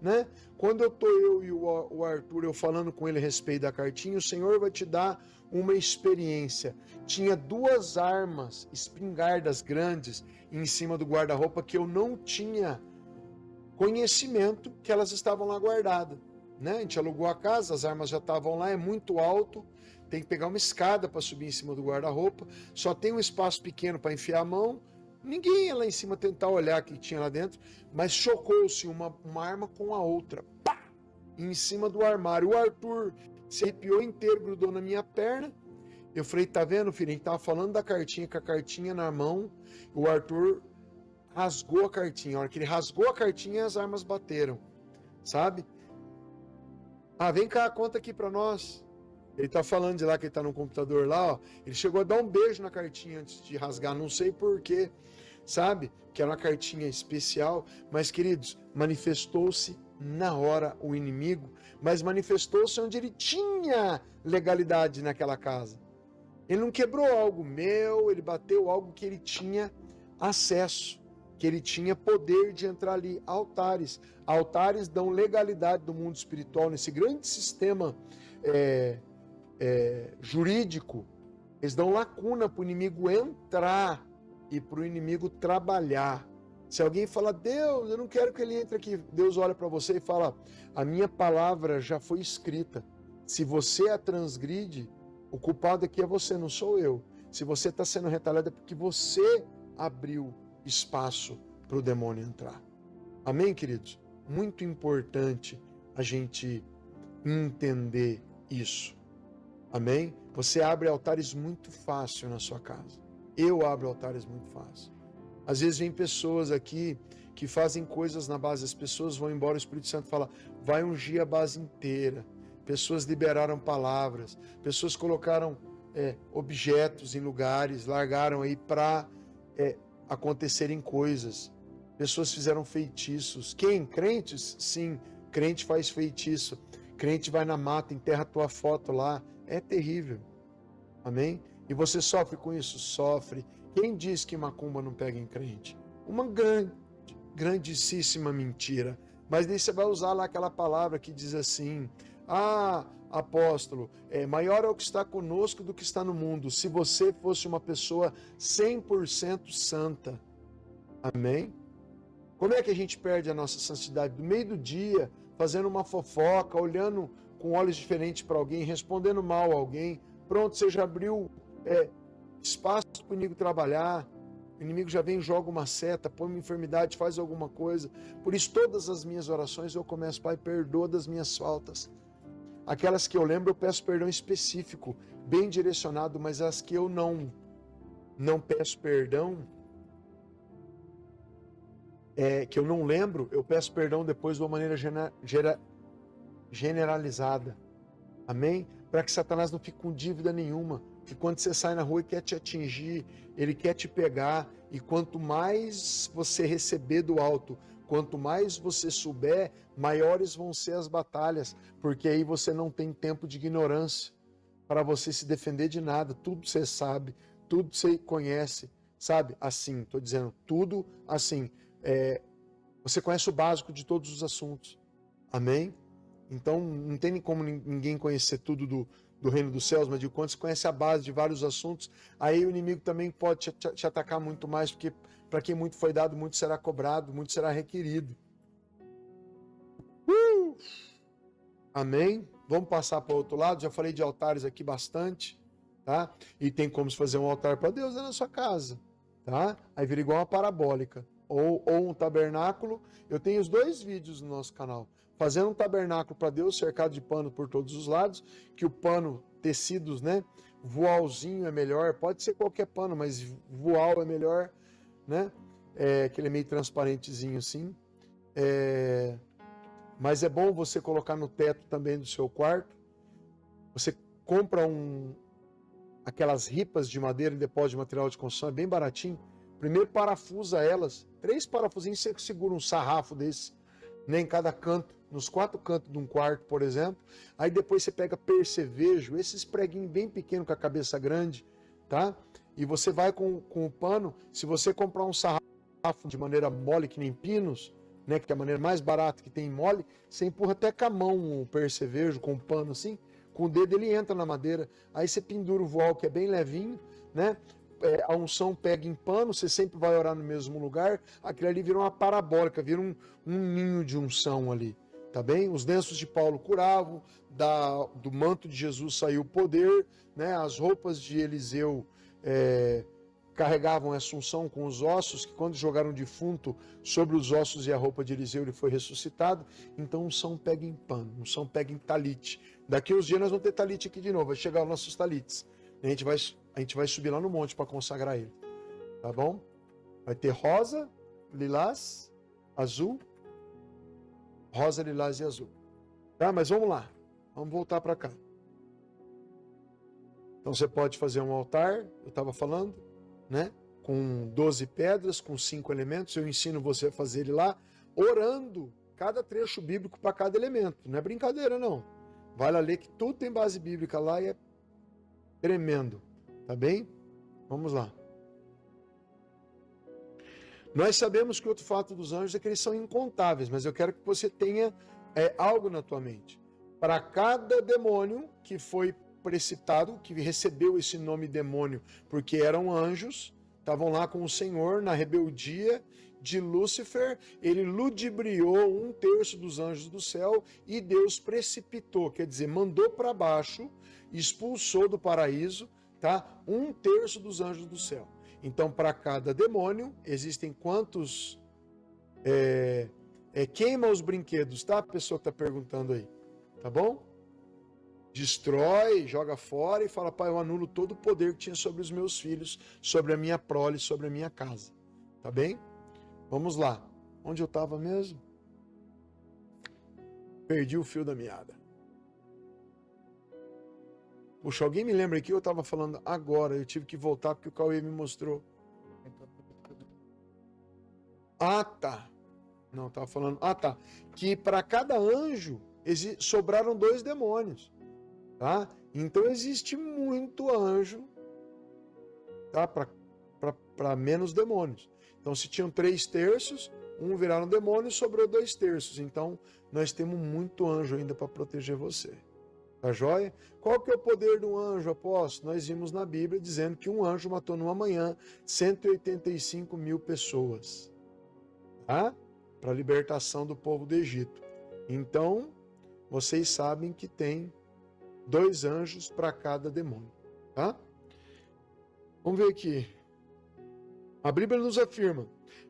né? Quando eu e o Arthur, eu falando com ele a respeito da cartinha, o Senhor vai te dar uma experiência. Tinha 2 armas, espingardas grandes, em cima do guarda-roupa, que eu não tinha conhecimento que elas estavam lá guardadas, né? A gente alugou a casa, as armas já estavam lá, é muito alto, tem que pegar uma escada para subir em cima do guarda-roupa, só tem um espaço pequeno para enfiar a mão, ninguém ia lá em cima tentar olhar o que tinha lá dentro, mas chocou-se uma arma com a outra, pá, em cima do armário. O Arthur se arrepiou inteiro, grudou na minha perna. Eu falei, tá vendo, filho, a gente tava falando da cartinha, com a cartinha na mão, o Arthur rasgou a cartinha. A hora que ele rasgou a cartinha, as armas bateram, sabe? Ah, vem cá, conta aqui para nós. Ele tá falando de lá que ele tá no computador lá, ó. Ele chegou a dar um beijo na cartinha antes de rasgar, não sei porquê, sabe? Que era uma cartinha especial, mas, queridos, manifestou-se na hora o inimigo, mas manifestou-se onde ele tinha legalidade naquela casa. Ele não quebrou algo meu, ele bateu algo que ele tinha acesso, que ele tinha poder de entrar ali. Altares. Altares dão legalidade do mundo espiritual, nesse grande sistema jurídico. Eles dão lacuna para o inimigo entrar e para o inimigo trabalhar. Se alguém fala, Deus, eu não quero que ele entre aqui, Deus olha para você e fala, a minha palavra já foi escrita. Se você a transgride, o culpado aqui é você, não sou eu. Se você está sendo retalhado é porque você abriu espaço para o demônio entrar. Amém, queridos? Muito importante a gente entender isso. Amém? Você abre altares muito fácil na sua casa. Eu abro altares muito fácil. Às vezes vem pessoas aqui que fazem coisas na base, as pessoas vão embora, o Espírito Santo fala, vai ungir a base inteira. Pessoas liberaram palavras, pessoas colocaram objetos em lugares, largaram aí para acontecerem coisas. Pessoas fizeram feitiços. Quem? Crentes? Sim, crente faz feitiço. Crente vai na mata, enterra a tua foto lá. É terrível. Amém? E você sofre com isso? Sofre. Quem diz que macumba não pega em crente? Uma grandíssima mentira. Mas daí você vai usar lá aquela palavra que diz assim, apóstolo, maior é o que está conosco do que está no mundo. Se você fosse uma pessoa 100% santa. Amém? Como é que a gente perde a nossa santidade? Do meio do dia, fazendo uma fofoca, olhando com olhos diferentes para alguém, respondendo mal a alguém. Pronto, você já abriu espaço para o inimigo trabalhar. O inimigo já vem, joga uma seta, põe uma enfermidade, faz alguma coisa. Por isso, todas as minhas orações eu começo, Pai, perdoa das minhas faltas. Aquelas que eu lembro, eu peço perdão específico, bem direcionado, mas as que eu não peço perdão, que eu não lembro, eu peço perdão depois de uma maneira generalizada. Amém? Para que Satanás não fique com dívida nenhuma. Que quando você sai na rua, ele quer te atingir, ele quer te pegar. E quanto mais você receber do alto, quanto mais você souber, maiores vão ser as batalhas. Porque aí você não tem tempo de ignorância para você se defender de nada. Tudo você sabe, tudo você conhece. Sabe? Assim, estou dizendo, tudo assim. Você conhece o básico de todos os assuntos. Amém? Então, não tem como ninguém conhecer tudo do reino dos céus, mas de quando você conhece a base de vários assuntos, aí o inimigo também pode te atacar muito mais, porque para quem muito foi dado, muito será cobrado, muito será requerido. Amém? Vamos passar para o outro lado. Já falei de altares aqui bastante, tá? E tem como se fazer um altar para Deus na sua casa, tá? Aí vira igual uma parabólica. Ou um tabernáculo. Eu tenho os 2 vídeos no nosso canal. Fazendo um tabernáculo para Deus, cercado de pano por todos os lados, que o pano, tecidos, né? Voalzinho é melhor, pode ser qualquer pano, mas voal é melhor, né? Que ele é meio transparentezinho assim. Mas é bom você colocar no teto também do seu quarto. Você compra aquelas ripas de madeira em depósito de material de construção, é bem baratinho. Primeiro parafusa elas, 3 parafusinhos, você segura um sarrafo desse, né, em cada canto, nos 4 cantos de um quarto, por exemplo. Aí depois você pega percevejo, esses preguinhos bem pequenos com a cabeça grande, tá? E você vai com o pano, se você comprar um sarrafo de maneira mole, que nem pinos, né, que é a maneira mais barata que tem mole, você empurra até com a mão o percevejo, com o pano assim, com o dedo ele entra na madeira, aí você pendura o voal que é bem levinho, né? A unção pega em pano, você sempre vai orar no mesmo lugar, aquilo ali vira uma parabólica, vira um ninho de unção ali, tá bem? Os lenços de Paulo curavam, do manto de Jesus saiu o poder, né? As roupas de Eliseu carregavam essa unção com os ossos, que quando jogaram defunto sobre os ossos e a roupa de Eliseu, ele foi ressuscitado. Então unção pega em pano, unção pega em talite. Daqui uns dias nós vamos ter talite aqui de novo, vai chegar os nossos talites. A gente vai subir lá no monte para consagrar ele. Tá bom? Vai ter rosa, lilás, azul. Rosa, lilás e azul. Tá? Mas vamos lá. Vamos voltar para cá. Então você pode fazer um altar, eu estava falando, né? Com 12 pedras, com 5 elementos. Eu ensino você a fazer ele lá, orando cada trecho bíblico para cada elemento. Não é brincadeira, não. Vai lá ler que tudo tem base bíblica lá e é tremendo. Tá bem? Vamos lá. Nós sabemos que outro fato dos anjos é que eles são incontáveis, mas eu quero que você tenha algo na tua mente. Para cada demônio que foi precipitado, que recebeu esse nome demônio, porque eram anjos, estavam lá com o Senhor na rebeldia de Lúcifer, ele ludibriou 1/3 dos anjos do céu e Deus precipitou, quer dizer, mandou para baixo, expulsou do paraíso, tá? 1/3 dos anjos do céu. Então, para cada demônio, existem quantos queima os brinquedos, tá? A pessoa está perguntando aí, tá bom? Destrói, joga fora e fala, pai, eu anulo todo o poder que tinha sobre os meus filhos, sobre a minha prole, sobre a minha casa. Tá bem? Vamos lá. Onde eu estava mesmo? Perdi o fio da meada. Puxa, alguém me lembra aqui? Eu estava falando agora, eu tive que voltar porque o Cauê me mostrou. Ah, tá. Não, estava falando... Ah, tá. Que para cada anjo sobraram 2 demônios. Tá? Então existe muito anjo, tá? Para menos demônios. Então se tinham 3/3, viraram demônio e sobrou 2/3. Então nós temos muito anjo ainda para proteger você. Tá joia? Qual que é o poder do anjo, apóstolo? Nós vimos na Bíblia dizendo que um anjo matou numa manhã 185 mil pessoas. Tá? Para a libertação do povo do Egito. Então, vocês sabem que tem 2 anjos para cada demônio, tá? Vamos ver aqui. A Bíblia nos afirma: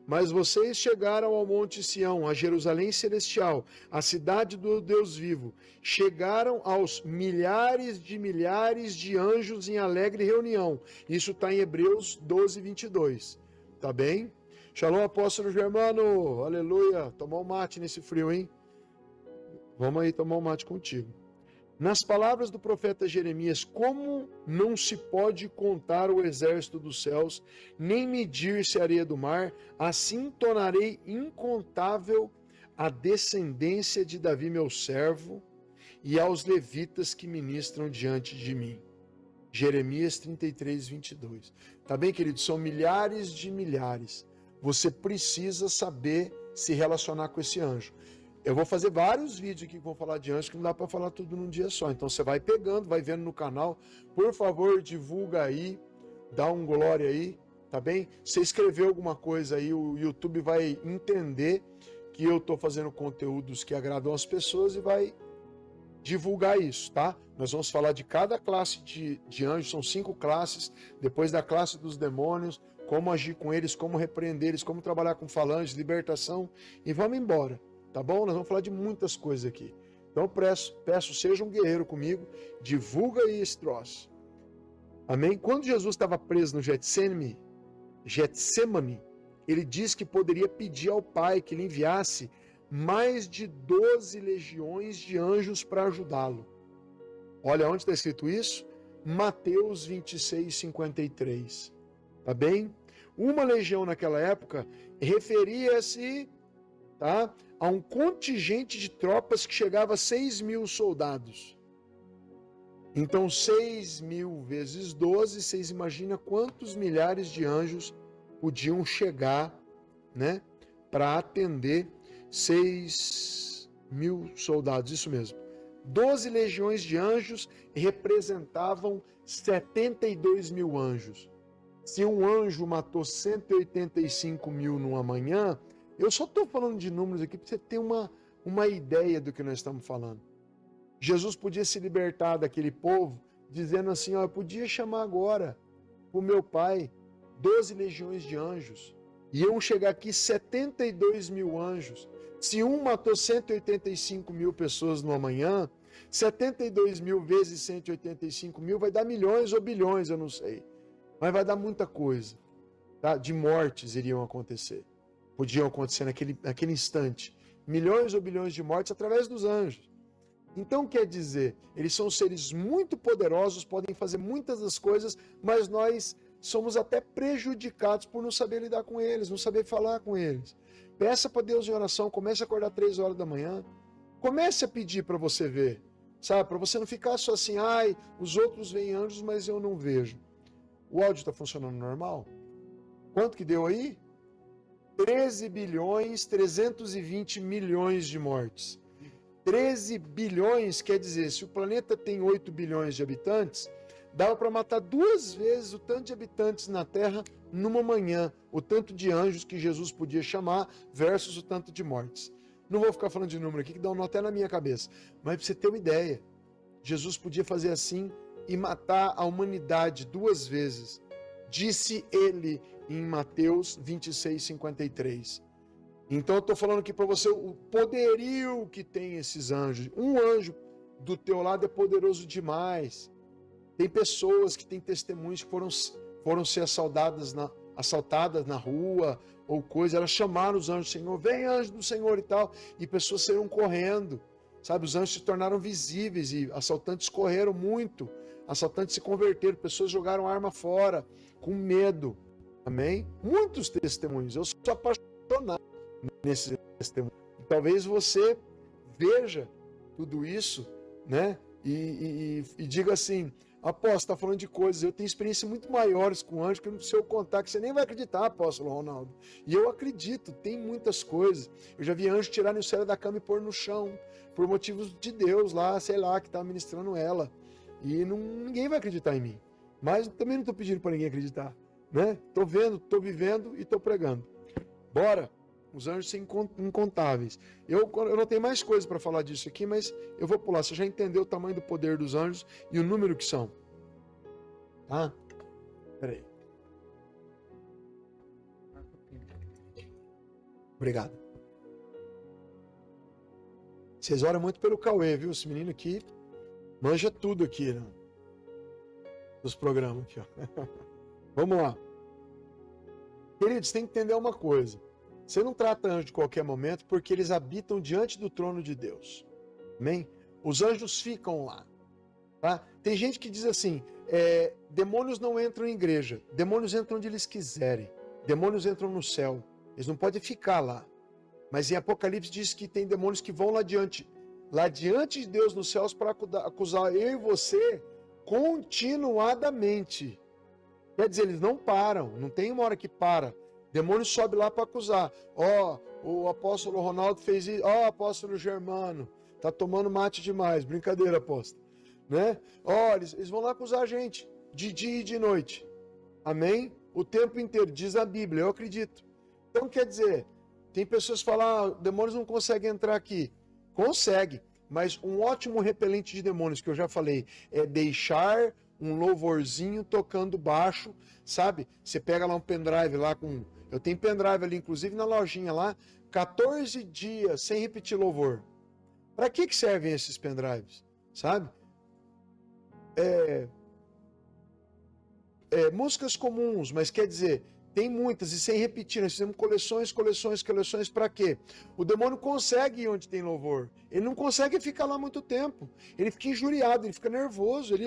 mas vocês chegaram ao Monte Sião, a Jerusalém celestial, a cidade do Deus vivo. Chegaram aos milhares de anjos em alegre reunião. Isso está em Hebreus 12, 22. Tá bem? Shalom, apóstolo Germano. Aleluia. Tomar um mate nesse frio, hein? Vamos aí tomar um mate contigo. Nas palavras do profeta Jeremias, como não se pode contar o exército dos céus, nem medir-se a areia do mar, assim tornarei incontável a descendência de Davi, meu servo, e aos levitas que ministram diante de mim. Jeremias 33, 22. Tá bem, querido? São milhares de milhares. Você precisa saber se relacionar com esse anjo. Eu vou fazer vários vídeos aqui que vão falar de anjos, que não dá para falar tudo num dia só. Então você vai pegando, vai vendo no canal. Por favor, divulga aí, dá um glória aí, tá bem? Se escrever alguma coisa aí, o YouTube vai entender que eu estou fazendo conteúdos que agradam as pessoas e vai divulgar isso, tá? Nós vamos falar de cada classe de anjos, são 5 classes, depois da classe dos demônios, como agir com eles, como repreender eles, como trabalhar com falanges, libertação, e vamos embora. Tá bom? Nós vamos falar de muitas coisas aqui. Então eu peço, seja um guerreiro comigo, divulga aí esse troço. Amém? Quando Jesus estava preso no Getsemane, ele disse que poderia pedir ao Pai que lhe enviasse mais de 12 legiões de anjos para ajudá-lo. Olha onde está escrito isso? Mateus 26, 53. Tá bem? Uma legião naquela época referia-se, tá, a um contingente de tropas que chegava a 6.000 soldados. Então 6.000 vezes 12, vocês imaginam quantos milhares de anjos podiam chegar, né, para atender 6.000 soldados, isso mesmo. 12 legiões de anjos representavam 72.000 anjos. Se um anjo matou 185.000 numa manhã, eu só estou falando de números aqui para você ter uma ideia do que nós estamos falando. Jesus podia se libertar daquele povo, dizendo assim, ó, eu podia chamar agora o meu pai 12 legiões de anjos, e iam chegar aqui 72.000 anjos. Se um matou 185.000 pessoas numa manhã, 72.000 vezes 185.000 vai dar milhões ou bilhões, eu não sei. Mas vai dar muita coisa, tá? De mortes iriam acontecer. Podiam acontecer naquele instante. Milhões ou bilhões de mortes através dos anjos. Então quer dizer, eles são seres muito poderosos, podem fazer muitas das coisas, mas nós somos até prejudicados por não saber lidar com eles, não saber falar com eles. Peça para Deus em oração, comece a acordar 3 horas da manhã, comece a pedir para você ver, sabe? Para você não ficar só assim, ai, os outros veem anjos, mas eu não vejo. O áudio está funcionando normal? Quanto que deu aí? 13.320 de mortes. 13 bilhões quer dizer, se o planeta tem 8 bilhões de habitantes, dava para matar 2 vezes o tanto de habitantes na Terra numa manhã, o tanto de anjos que Jesus podia chamar versus o tanto de mortes. Não vou ficar falando de número aqui, que dá um nó até na minha cabeça, mas para você ter uma ideia, Jesus podia fazer assim e matar a humanidade 2 vezes. Disse ele em Mateus 26, 53. Então eu estou falando aqui para você o poderio que tem esses anjos. Um anjo do teu lado é poderoso demais. Tem pessoas que têm testemunhos que foram ser assaltadas na rua ou coisa. Elas chamaram os anjos do Senhor, vem anjo do Senhor e tal. E pessoas saíram correndo. Sabe, os anjos se tornaram visíveis e assaltantes correram muito. Assaltantes se converteram, pessoas jogaram arma fora com medo. Amém? Muitos testemunhos. Eu sou apaixonado nesses testemunhos. Talvez você veja tudo isso, né? E diga assim, apóstolo, está falando de coisas, eu tenho experiências muito maiores com anjos que se eu contar, que você nem vai acreditar, apóstolo Ronaldo. E eu acredito, tem muitas coisas. Eu já vi anjos tirarem o céu da cama e pôr no chão, por motivos de Deus lá, sei lá, que está ministrando ela. E ninguém vai acreditar em mim. Mas também não estou pedindo para ninguém acreditar, né? Estou vendo, estou vivendo e estou pregando. Bora! Os anjos são incontáveis. Eu não tenho mais coisas para falar disso aqui, mas eu vou pular. Você já entendeu o tamanho do poder dos anjos e o número que são? Tá? Peraí. Obrigado. Vocês oram muito pelo Cauê, viu? Esse menino aqui manja tudo aqui, né? Dos programas aqui, ó. Vamos lá. Queridos, tem que entender uma coisa. Você não trata anjo de qualquer momento porque eles habitam diante do trono de Deus. Amém? Os anjos ficam lá. Tá? Tem gente que diz assim, demônios não entram em igreja. Demônios entram onde eles quiserem. Demônios entram no céu. Eles não podem ficar lá. Mas em Apocalipse diz que tem demônios que vão lá diante de Deus nos céus para acusar eu e você continuadamente. Quer dizer, eles não param, não tem uma hora que para. Demônio sobe lá para acusar. O apóstolo Ronaldo fez isso. O apóstolo Germano tá tomando mate demais. Brincadeira, apóstolo. Né? Eles vão lá acusar a gente de dia e de noite. Amém? O tempo inteiro, diz a Bíblia, eu acredito. Então quer dizer, tem pessoas que falam, demônios não conseguem entrar aqui. Consegue, mas um ótimo repelente de demônios, que eu já falei, é deixar um louvorzinho tocando baixo, sabe? Você pega lá um pendrive lá com... Eu tenho pendrive ali, inclusive na lojinha lá, 14 dias sem repetir louvor. Para que servem esses pendrives? Sabe? Músicas comuns, mas quer dizer, tem muitas e sem repetir. Nós fizemos coleções, para quê? O demônio consegue ir onde tem louvor. Ele não consegue ficar lá muito tempo. Ele fica injuriado, ele fica nervoso, ele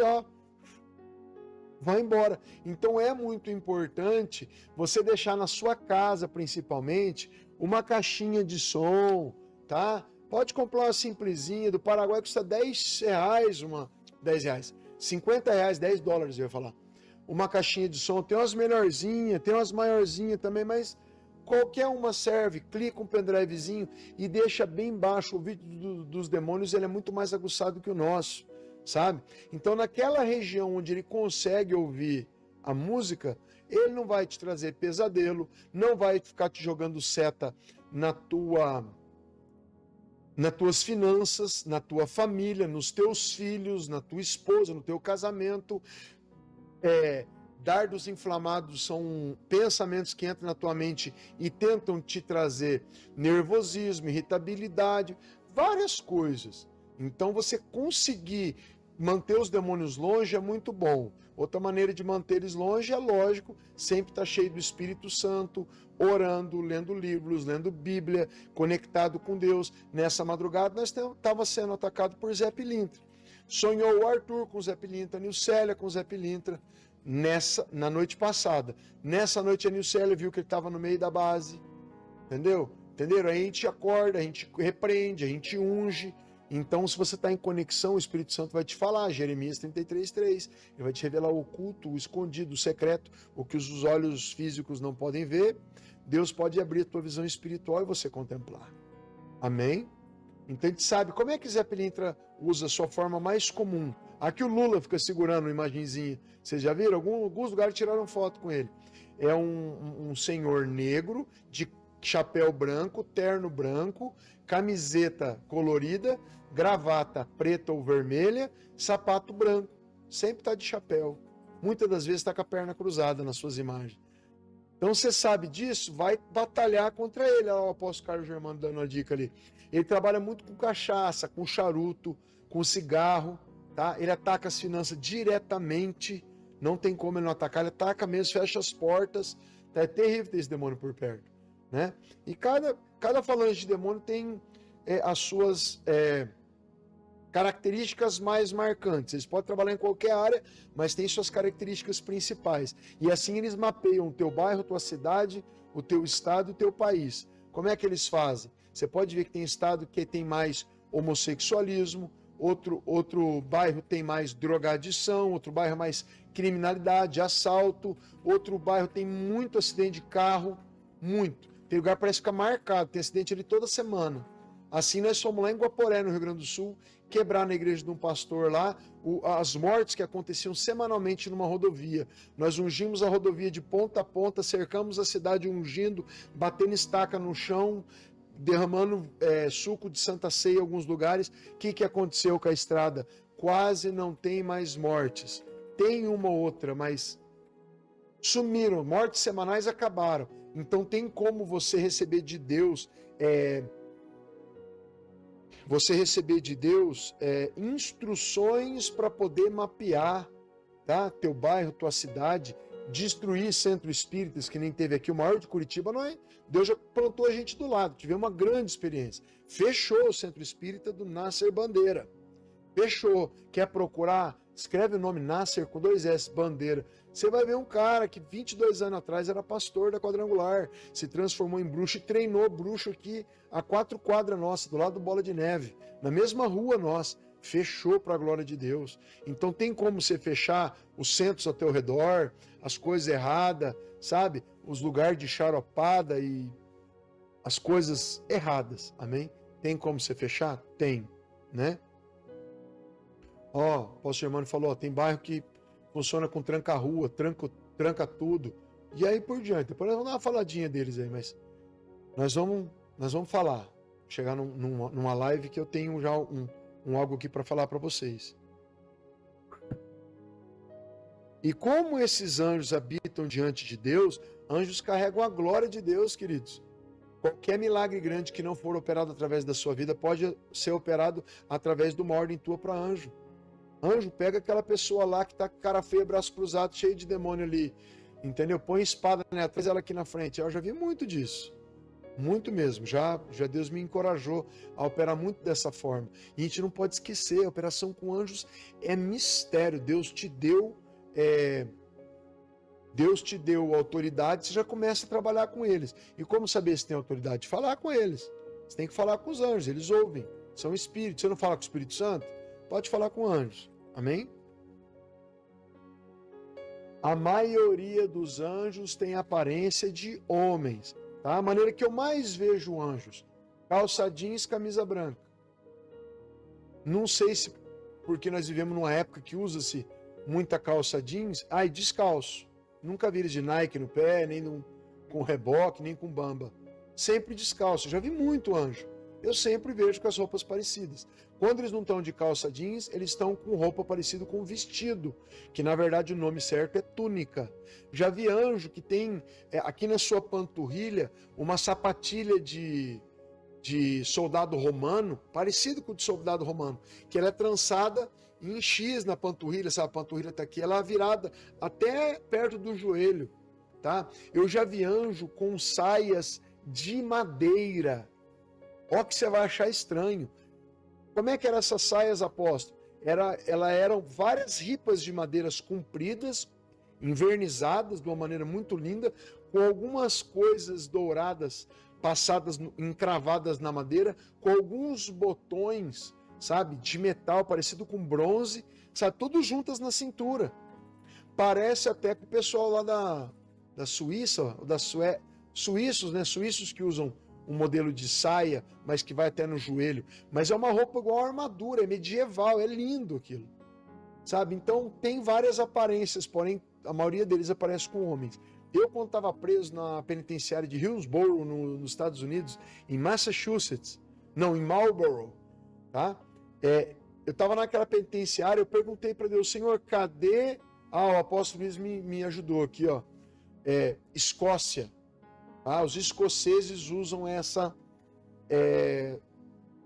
vai embora. Então é muito importante você deixar na sua casa, principalmente, uma caixinha de som, tá? Pode comprar uma simplesinha, do Paraguai custa R$10, R$10, R$50, $10, eu ia falar. Uma caixinha de som, tem umas melhorzinhas, tem umas maiorzinhas também, mas qualquer uma serve. Clica um pendrivezinho e deixa bem baixo. O vídeo dos demônios, ele é muito mais aguçado que o nosso, sabe? Então naquela região onde ele consegue ouvir a música, ele não vai te trazer pesadelo, não vai ficar te jogando seta nas tuas finanças, na tua família, nos teus filhos, na tua esposa, no teu casamento. Dardos inflamados são pensamentos que entram na tua mente e tentam te trazer nervosismo, irritabilidade, várias coisas. Então você conseguir manter os demônios longe é muito bom. Outra maneira de manter eles longe é lógico, sempre estar cheio do Espírito Santo, orando, lendo livros, lendo Bíblia, conectado com Deus. Nessa madrugada nós estávamos sendo atacados por Zé Pilintra. Sonhou o Arthur com o Zé Pilintra, a Nilcélia com o Zé Pilintra, na noite passada. Nessa noite a Nilcélia viu que ele estava no meio da base, entenderam? Aí a gente acorda, a gente repreende, a gente unge. Então, se você está em conexão, o Espírito Santo vai te falar, Jeremias 33:3, ele vai te revelar o oculto, o escondido, o secreto, o que os olhos físicos não podem ver. Deus pode abrir a tua visão espiritual e você contemplar. Amém? Então a gente sabe como é que Zé Pilintra usa a sua forma mais comum. Aqui o Lula fica segurando uma imagenzinha. Vocês já viram? Alguns lugares tiraram foto com ele. É um senhor negro, de chapéu branco, terno branco, camiseta colorida, gravata preta ou vermelha, sapato branco. Sempre está de chapéu. Muitas das vezes está com a perna cruzada nas suas imagens. Então você sabe disso, vai batalhar contra ele. Olha o apóstolo Carlos Germano dando uma dica ali. Ele trabalha muito com cachaça, com charuto, com cigarro, tá? Ele ataca as finanças diretamente, não tem como ele não atacar, ele ataca mesmo, fecha as portas, tá? É terrível ter esse demônio por perto, né? E cada falante de demônio tem as suas características mais marcantes. Eles podem trabalhar em qualquer área, mas tem suas características principais. E assim eles mapeiam o teu bairro, tua cidade, o teu estado e o teu país. Como é que eles fazem? Você pode ver que tem estado que tem mais homossexualismo, outro bairro tem mais drogadição, outro bairro mais criminalidade, assalto, outro bairro tem muito acidente de carro, muito. Tem lugar que parece ficar marcado, tem acidente ali toda semana. Assim nós fomos lá em Guaporé, no Rio Grande do Sul, quebrar na igreja de um pastor lá, as mortes que aconteciam semanalmente numa rodovia. Nós ungimos a rodovia de ponta a ponta, cercamos a cidade ungindo, batendo estaca no chão, derramando suco de Santa Ceia em alguns lugares. O que aconteceu com a estrada? Quase não tem mais mortes. Tem uma ou outra, mas sumiram, mortes semanais acabaram. Então tem como você receber de Deus, instruções para poder mapear, tá? Teu bairro, tua cidade, destruir centro espíritas, que nem teve aqui o maior de Curitiba, não é? Deus já plantou a gente do lado, tivemos uma grande experiência. Fechou o centro espírita do Nasser Bandeira. Fechou. Quer procurar? Escreve o nome Nasser com 2 S, Bandeira. Você vai ver um cara que 22 anos atrás era pastor da Quadrangular, se transformou em bruxo e treinou bruxo aqui a 4 quadras nossa, do lado do Bola de Neve, na mesma rua nossa. Fechou para a glória de Deus. Então tem como você fechar os centros ao teu redor, as coisas erradas, sabe? Os lugares de charopada e as coisas erradas, amém? Tem como você fechar? Tem, né? Ó, o pastor Germano falou, ó, tem bairro que funciona com tranca-rua, tranca tudo, e aí por diante. Depois nós vamos dar uma faladinha deles aí, mas nós vamos falar, chegar numa live que eu tenho já algo aqui para falar para vocês. E como esses anjos habitam diante de Deus, anjos carregam a glória de Deus, queridos. Qualquer milagre grande que não for operado através da sua vida pode ser operado através de uma ordem tua para anjo. Anjo, pega aquela pessoa lá que tá com cara feia, braço cruzado, cheio de demônio ali, entendeu? Põe espada, né? Traz ela aqui na frente. Eu já vi muito disso. Muito mesmo. Já Deus me encorajou a operar muito dessa forma. E a gente não pode esquecer, a operação com anjos é mistério. Deus te deu autoridade, você já começa a trabalhar com eles. E como saber se tem autoridade? Falar com eles. Você tem que falar com os anjos, eles ouvem. São espíritos. Você não fala com o Espírito Santo? Pode falar com anjos. Amém? A maioria dos anjos tem aparência de homens. Tá? A maneira que eu mais vejo anjos: calça jeans, camisa branca. Não sei se porque nós vivemos numa época que usa-se muita calça jeans, e descalço. Nunca vi eles de Nike no pé, nem com reboque, nem com bamba. Sempre descalço. Já vi muito anjo. Eu sempre vejo com as roupas parecidas. Quando eles não estão de calça jeans, eles estão com roupa parecida com vestido, que na verdade o nome certo é túnica. Já vi anjo que tem aqui na sua panturrilha uma sapatilha de soldado romano, parecido com o de soldado romano, que ela é trançada em X na panturrilha, sabe? A panturrilha está aqui, ela é virada até perto do joelho, tá? Eu já vi anjo com saias de madeira. Ó que você vai achar estranho. Como é que eram essas saias, apóstolo? Eram várias ripas de madeiras compridas, envernizadas de uma maneira muito linda, com algumas coisas douradas, passadas, encravadas na madeira, com alguns botões, sabe, de metal parecido com bronze, sabe, tudo juntas na cintura. Parece até que o pessoal lá da Suíça, suíços, né, suíços que usam um modelo de saia, mas que vai até no joelho, mas é uma roupa igual a armadura, é medieval, é lindo aquilo, sabe? Então tem várias aparências, porém a maioria deles aparece com homens. Eu, quando estava preso na penitenciária de Hillsborough, nos Estados Unidos, em Massachusetts, não, em Marlborough, tá? Eu estava naquela penitenciária, eu perguntei para Deus, Senhor, cadê? O apóstolo Luiz me ajudou aqui, ó. Escócia. Os escoceses usam essa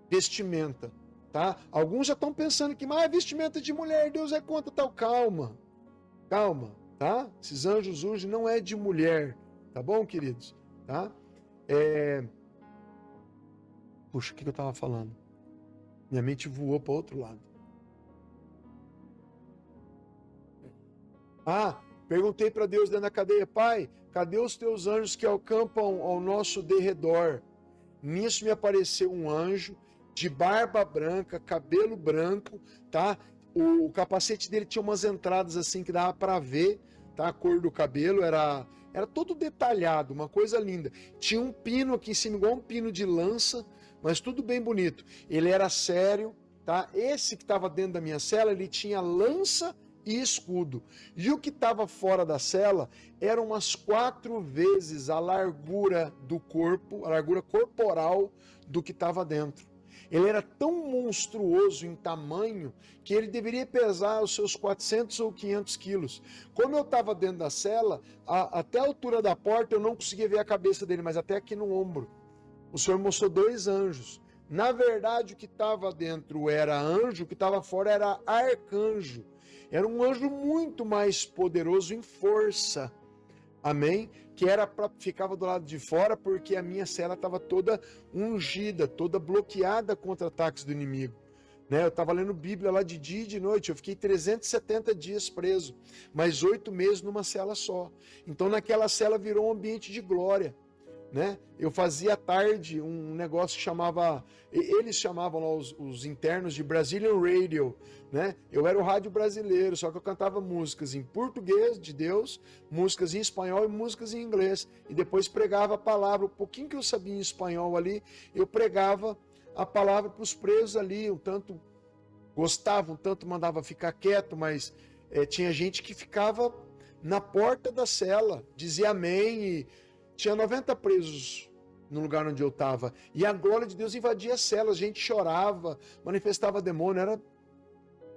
vestimenta, tá? Alguns já estão pensando que é vestimenta de mulher, Deus é contra tal. Calma, tá? Esses anjos hoje não é de mulher, tá bom, queridos? Tá? Puxa, o que eu estava falando? Minha mente voou para outro lado. Perguntei para Deus dentro da cadeia, Pai, cadê os teus anjos que acampam ao nosso derredor? Nisso me apareceu um anjo de barba branca, cabelo branco, tá? O capacete dele tinha umas entradas assim que dava para ver, tá? A cor do cabelo era todo detalhado, uma coisa linda. Tinha um pino aqui em cima, igual um pino de lança, mas tudo bem bonito. Ele era sério, tá? Esse que estava dentro da minha cela, ele tinha lança e escudo. E o que estava fora da cela era umas 4 vezes a largura do corpo, a largura corporal do que estava dentro. Ele era tão monstruoso em tamanho que ele deveria pesar os seus 400 ou 500 quilos. Como eu estava dentro da cela, até a altura da porta eu não conseguia ver a cabeça dele, mas até aqui no ombro. O Senhor mostrou 2 anjos. Na verdade, o que estava dentro era anjo, o que estava fora era arcanjo. Era um anjo muito mais poderoso em força. Amém? Que ficava do lado de fora porque a minha cela estava toda ungida, toda bloqueada contra ataques do inimigo. Né? Eu estava lendo Bíblia lá de dia e de noite, eu fiquei 370 dias preso, mas 8 meses numa cela só. Então naquela cela virou um ambiente de glória. Né? Eu fazia à tarde um negócio que chamava, eles chamavam lá os internos de Brazilian Radio, né? Eu era o rádio brasileiro, só que eu cantava músicas em português de Deus, músicas em espanhol e músicas em inglês, e depois pregava a palavra, o pouquinho que eu sabia em espanhol ali, eu pregava a palavra para os presos ali, um tanto gostava, um tanto mandava ficar quieto, mas tinha gente que ficava na porta da cela, dizia amém e tinha 90 presos no lugar onde eu estava. E a glória de Deus invadia a cela. A gente chorava, manifestava demônio.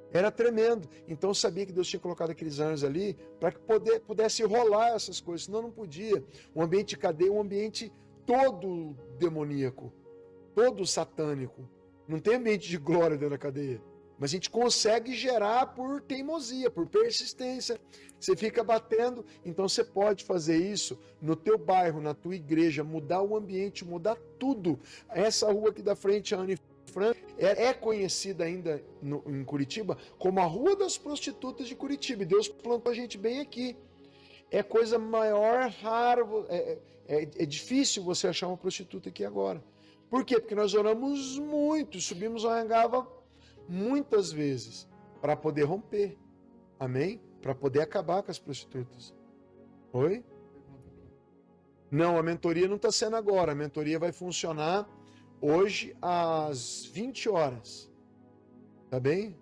Era tremendo. Então eu sabia que Deus tinha colocado aqueles anjos ali para que pudesse rolar essas coisas. Senão não podia. Um ambiente de cadeia, um ambiente todo demoníaco. Todo satânico. Não tem ambiente de glória dentro da cadeia. Mas a gente consegue gerar por teimosia, por persistência. Você fica batendo, então você pode fazer isso no teu bairro, na tua igreja, mudar o ambiente, mudar tudo. Essa rua aqui da frente, a Anne Frank, é conhecida ainda em Curitiba como a Rua das Prostitutas de Curitiba. E Deus plantou a gente bem aqui. É coisa maior, raro, é difícil você achar uma prostituta aqui agora. Por quê? Porque nós oramos muito, subimos a Angava muitas vezes para poder romper, amém? Para poder acabar com as prostitutas. Oi? Não, a mentoria não está sendo agora, a mentoria vai funcionar hoje às 20 horas, tá bem?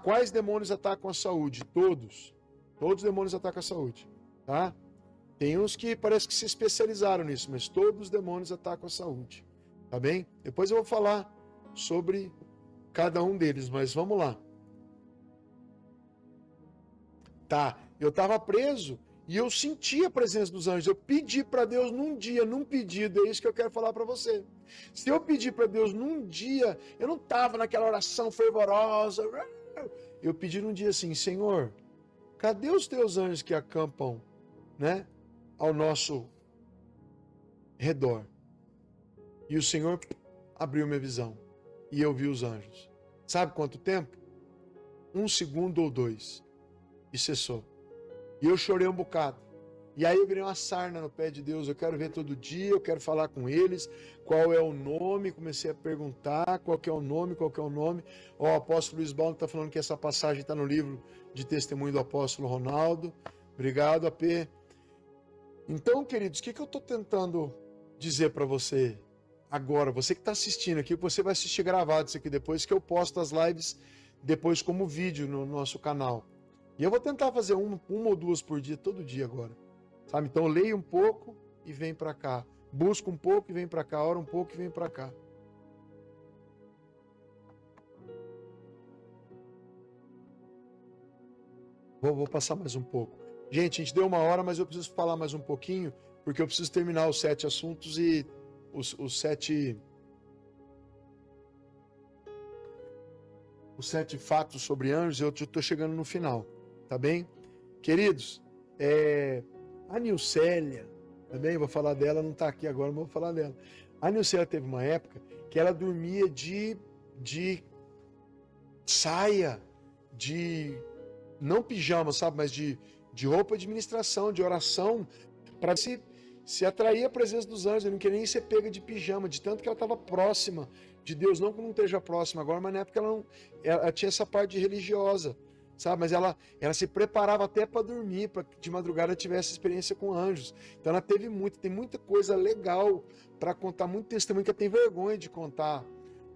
Quais demônios atacam a saúde? Todos os demônios atacam a saúde, tá? Tem uns que parece que se especializaram nisso, mas todos os demônios atacam a saúde, tá bem? Depois eu vou falar sobre cada um deles, mas vamos lá. Tá, eu estava preso e eu senti a presença dos anjos. Eu pedi para Deus num dia, num pedido, é isso que eu quero falar para você. Se eu pedir para Deus num dia, eu não estava naquela oração fervorosa. Eu pedi num dia assim, Senhor, cadê os teus anjos que acampam, né, ao nosso redor? E o Senhor abriu minha visão. E eu vi os anjos. Sabe quanto tempo? 1 segundo ou 2. E cessou. E eu chorei um bocado. E aí eu virei uma sarna no pé de Deus. Eu quero ver todo dia, eu quero falar com eles. Qual é o nome? Comecei a perguntar qual que é o nome, qual que é o nome. O apóstolo Luiz Baldo está falando que essa passagem está no livro de testemunho do apóstolo Ronaldo. Obrigado, AP. Então, queridos, o que eu estou tentando dizer para você agora, você que está assistindo aqui, você vai assistir gravado isso aqui depois, que eu posto as lives depois como vídeo no nosso canal. E eu vou tentar fazer uma ou duas por dia, todo dia agora. Sabe? Então leia um pouco e vem para cá. Busca um pouco e vem para cá. Ora um pouco e vem para cá. Vou passar mais um pouco. Gente, a gente deu 1 hora, mas eu preciso falar mais um pouquinho, porque eu preciso terminar os 7 assuntos e os 7 fatos sobre anjos. Eu estou chegando no final, tá bem? Queridos, a Nilcélia, tá bem? Vou falar dela, não está aqui agora, mas vou falar dela. A Nilcélia teve uma época que ela dormia de saia, não pijama, sabe, mas de roupa de ministração, de oração, para se atrair a presença dos anjos. Eu não queria nem ser pega de pijama, de tanto que ela estava próxima de Deus. Não que não esteja próxima agora, mas na época ela tinha essa parte religiosa, sabe? Mas ela se preparava até para dormir, para que de madrugada tivesse experiência com anjos. Então ela tem muita coisa legal para contar, muito testemunho que ela tem vergonha de contar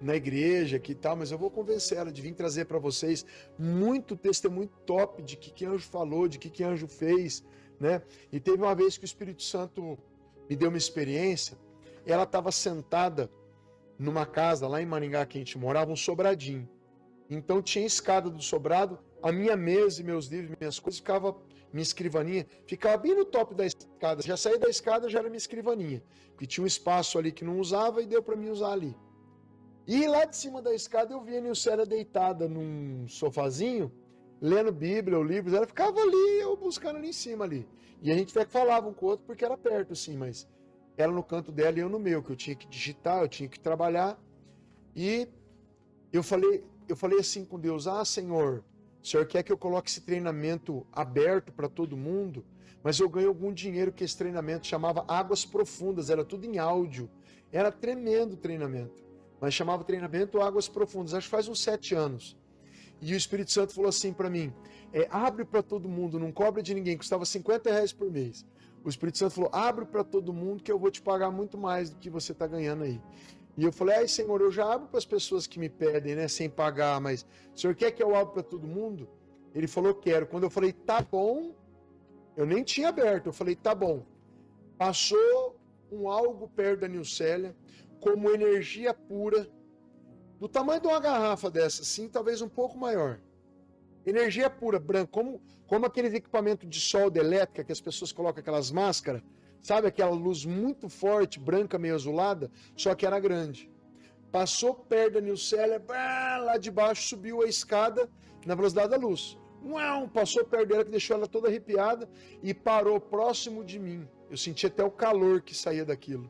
na igreja aqui e tal, mas eu vou convencer ela de vir trazer para vocês muito testemunho top de que anjo falou, de que anjo fez, né? E teve uma vez que o Espírito Santo me deu uma experiência. Ela estava sentada numa casa lá em Maringá que a gente morava, um sobradinho. Então tinha escada do sobrado, a minha mesa e meus livros, minhas coisas, minha escrivaninha, ficava bem no top da escada. Já saí da escada, já era minha escrivaninha. Porque tinha um espaço ali que não usava e deu para mim usar ali. E lá de cima da escada eu via a Nilcélia deitada num sofazinho, lendo Bíblia ou livros. Ela ficava ali, eu buscando ali em cima ali. E a gente até falava um com o outro porque era perto, assim, mas ela no canto dela e eu no meu, que eu tinha que digitar, eu tinha que trabalhar. E eu falei assim com Deus: ah, Senhor, o Senhor quer que eu coloque esse treinamento aberto para todo mundo, mas eu ganho algum dinheiro, que esse treinamento chamava Águas Profundas, era tudo em áudio, era tremendo treinamento, mas chamava treinamento Águas Profundas, acho que faz uns 7 anos. E o Espírito Santo falou assim para mim: abre para todo mundo, não cobra de ninguém, custava R$50 por mês. O Espírito Santo falou: abre para todo mundo que eu vou te pagar muito mais do que você está ganhando aí. E eu falei: ai, Senhor, eu já abro para as pessoas que me pedem, né, sem pagar, mas o Senhor quer que eu abra para todo mundo? Ele falou: quero. Quando eu falei tá bom, eu nem tinha aberto, eu falei tá bom. Passou um algo perto da Nilcélia, como energia pura, do tamanho de uma garrafa dessa, assim, talvez um pouco maior. Energia pura, branca, como aqueles equipamentos de solda elétrica que as pessoas colocam aquelas máscaras, sabe, aquela luz muito forte, branca, meio azulada, só que era grande. Passou perto da Nilcélia, lá de baixo subiu a escada na velocidade da luz. Passou perto dela, que deixou ela toda arrepiada, e parou próximo de mim. Eu senti até o calor que saía daquilo.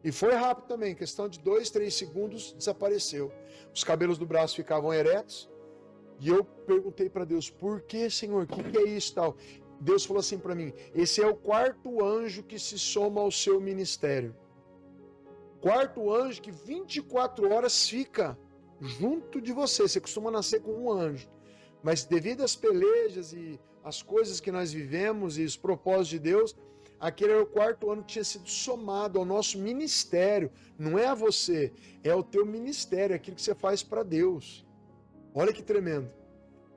E foi rápido também, questão de 2, 3 segundos, desapareceu. Os cabelos do braço ficavam eretos, e eu perguntei para Deus: por que, Senhor? O que é isso tal? Deus falou assim para mim: esse é o 4º anjo que se soma ao seu ministério. 4º anjo que 24 horas fica junto de você. Você costuma nascer com um anjo, mas devido às pelejas e às coisas que nós vivemos e os propósitos de Deus, aquele era o 4º ano que tinha sido somado ao nosso ministério. Não é a você, é o teu ministério, aquilo que você faz para Deus. Olha que tremendo.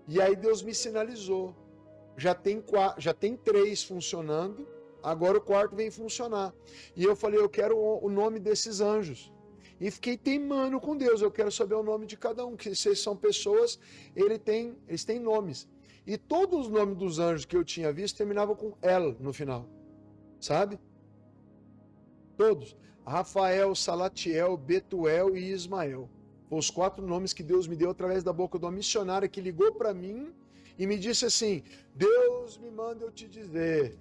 E aí Deus me sinalizou: já tem 3 funcionando, agora o 4º vem funcionar. E eu falei: eu quero o nome desses anjos. E fiquei teimando com Deus: eu quero saber o nome de cada um, que vocês são pessoas, eles têm nomes. E todos os nomes dos anjos que eu tinha visto terminavam com El no final, sabe? Todos. Rafael, Salatiel, Betuel e Ismael. Foram os 4 nomes que Deus me deu através da boca de uma missionária que ligou para mim e me disse assim: Deus me manda eu te dizer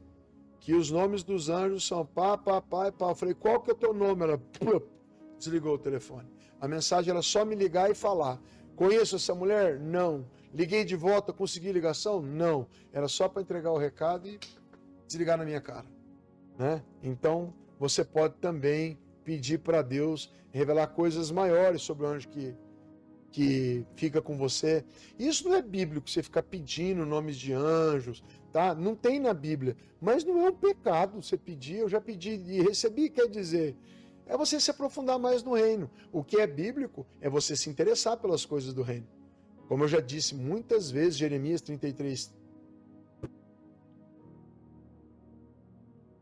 que os nomes dos anjos são pá, pá, pá e pá. Eu falei: qual que é o teu nome? Ela desligou o telefone. A mensagem era só me ligar e falar: conheço essa mulher? Não. Liguei de volta, consegui ligação? Não. Era só para entregar o recado e desligar na minha cara, né? Então, você pode também pedir para Deus revelar coisas maiores sobre o anjo que fica com você. Isso não é bíblico, você ficar pedindo nomes de anjos, tá? Não tem na Bíblia, mas não é um pecado você pedir. Eu já pedi e recebi, quer dizer, é você se aprofundar mais no reino. O que é bíblico é você se interessar pelas coisas do reino. Como eu já disse muitas vezes, Jeremias 33,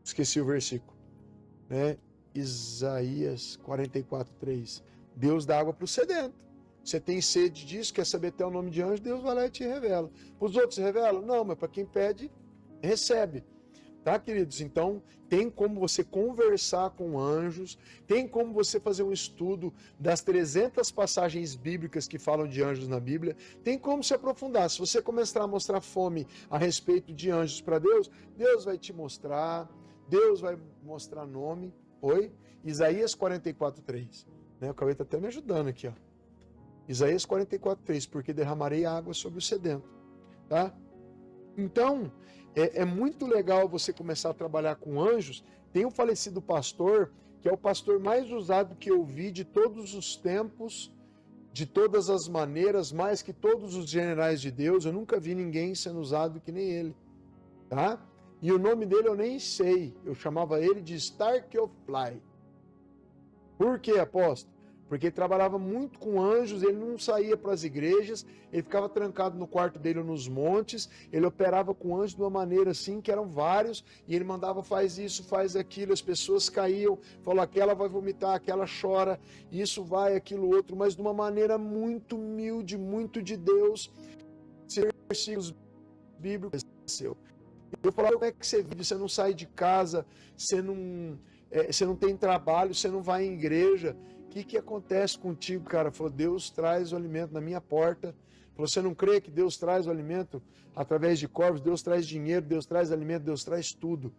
esqueci o versículo, né? Isaías 44:3. Deus dá água para o sedento. Você tem sede disso, quer saber até o nome de anjo, Deus vai lá e te revela. Para os outros revela? Não, mas para quem pede, recebe. Tá, queridos? Então, tem como você conversar com anjos, tem como você fazer um estudo das 300 passagens bíblicas que falam de anjos na Bíblia, tem como se aprofundar. Se você começar a mostrar fome a respeito de anjos para Deus, Deus vai te mostrar, Deus vai mostrar nome. Oi? Isaías 44:3. Né? O Cauê está até me ajudando aqui, ó. Isaías 44:3, porque derramarei água sobre o sedento. Tá? Então, é muito legal você começar a trabalhar com anjos. Tem um falecido pastor, que é o pastor mais usado que eu vi de todos os tempos, de todas as maneiras, mais que todos os generais de Deus. Eu nunca vi ninguém sendo usado que nem ele. Tá? E o nome dele eu nem sei. Eu chamava ele de Stark of Fly. Por quê, apóstolo? porque ele trabalhava muito com anjos, ele não saía para as igrejas, ele ficava trancado no quarto dele ou nos montes, ele operava com anjos de uma maneira assim, que eram vários, e ele mandava faz isso, faz aquilo, as pessoas caíam, falou aquela vai vomitar, aquela chora, isso vai, aquilo outro, mas de uma maneira muito humilde, muito de Deus. Versículos bíblicos. Eu falava, como é que você vive? Você não sai de casa, você não tem trabalho, você não vai em igreja. O que acontece contigo, cara? Falou, Deus traz o alimento na minha porta. Falou, você não crê que Deus traz o alimento através de corvos? Deus traz dinheiro, Deus traz alimento, Deus traz tudo.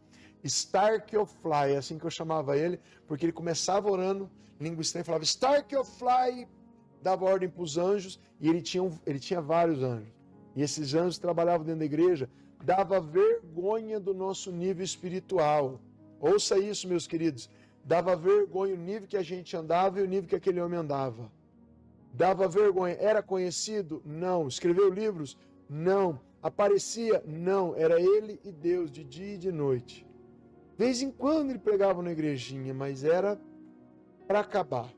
Stark of Fly, é assim que eu chamava ele, porque ele começava orando, língua estranha, falava Stark of Fly, dava ordem para os anjos, e ele tinha vários anjos. E esses anjos trabalhavam dentro da igreja, dava vergonha do nosso nível espiritual. Ouça isso, meus queridos. Dava vergonha o nível que a gente andava e o nível que aquele homem andava. Dava vergonha. Era conhecido? Não. Escreveu livros? Não. Aparecia? Não. Era ele e Deus, de dia e de noite. De vez em quando ele pregava na igrejinha, mas era para acabar,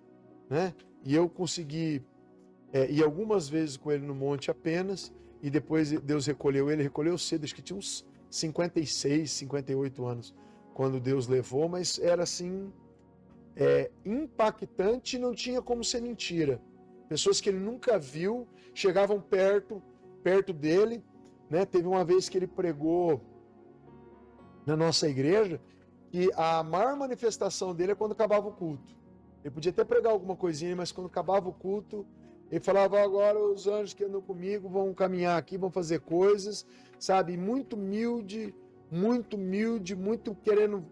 né? E eu consegui ir algumas vezes com ele no monte apenas, e depois Deus recolheu cedo, acho que tinha uns 56, 58 anos, quando Deus levou, mas era assim, impactante e não tinha como ser mentira. Pessoas que ele nunca viu, chegavam perto dele, né? Teve uma vez que ele pregou na nossa igreja, que a maior manifestação dele é quando acabava o culto. Ele podia até pregar alguma coisinha, mas quando acabava o culto, ele falava, agora os anjos que andam comigo vão caminhar aqui, vão fazer coisas, sabe? Muito humilde, muito querendo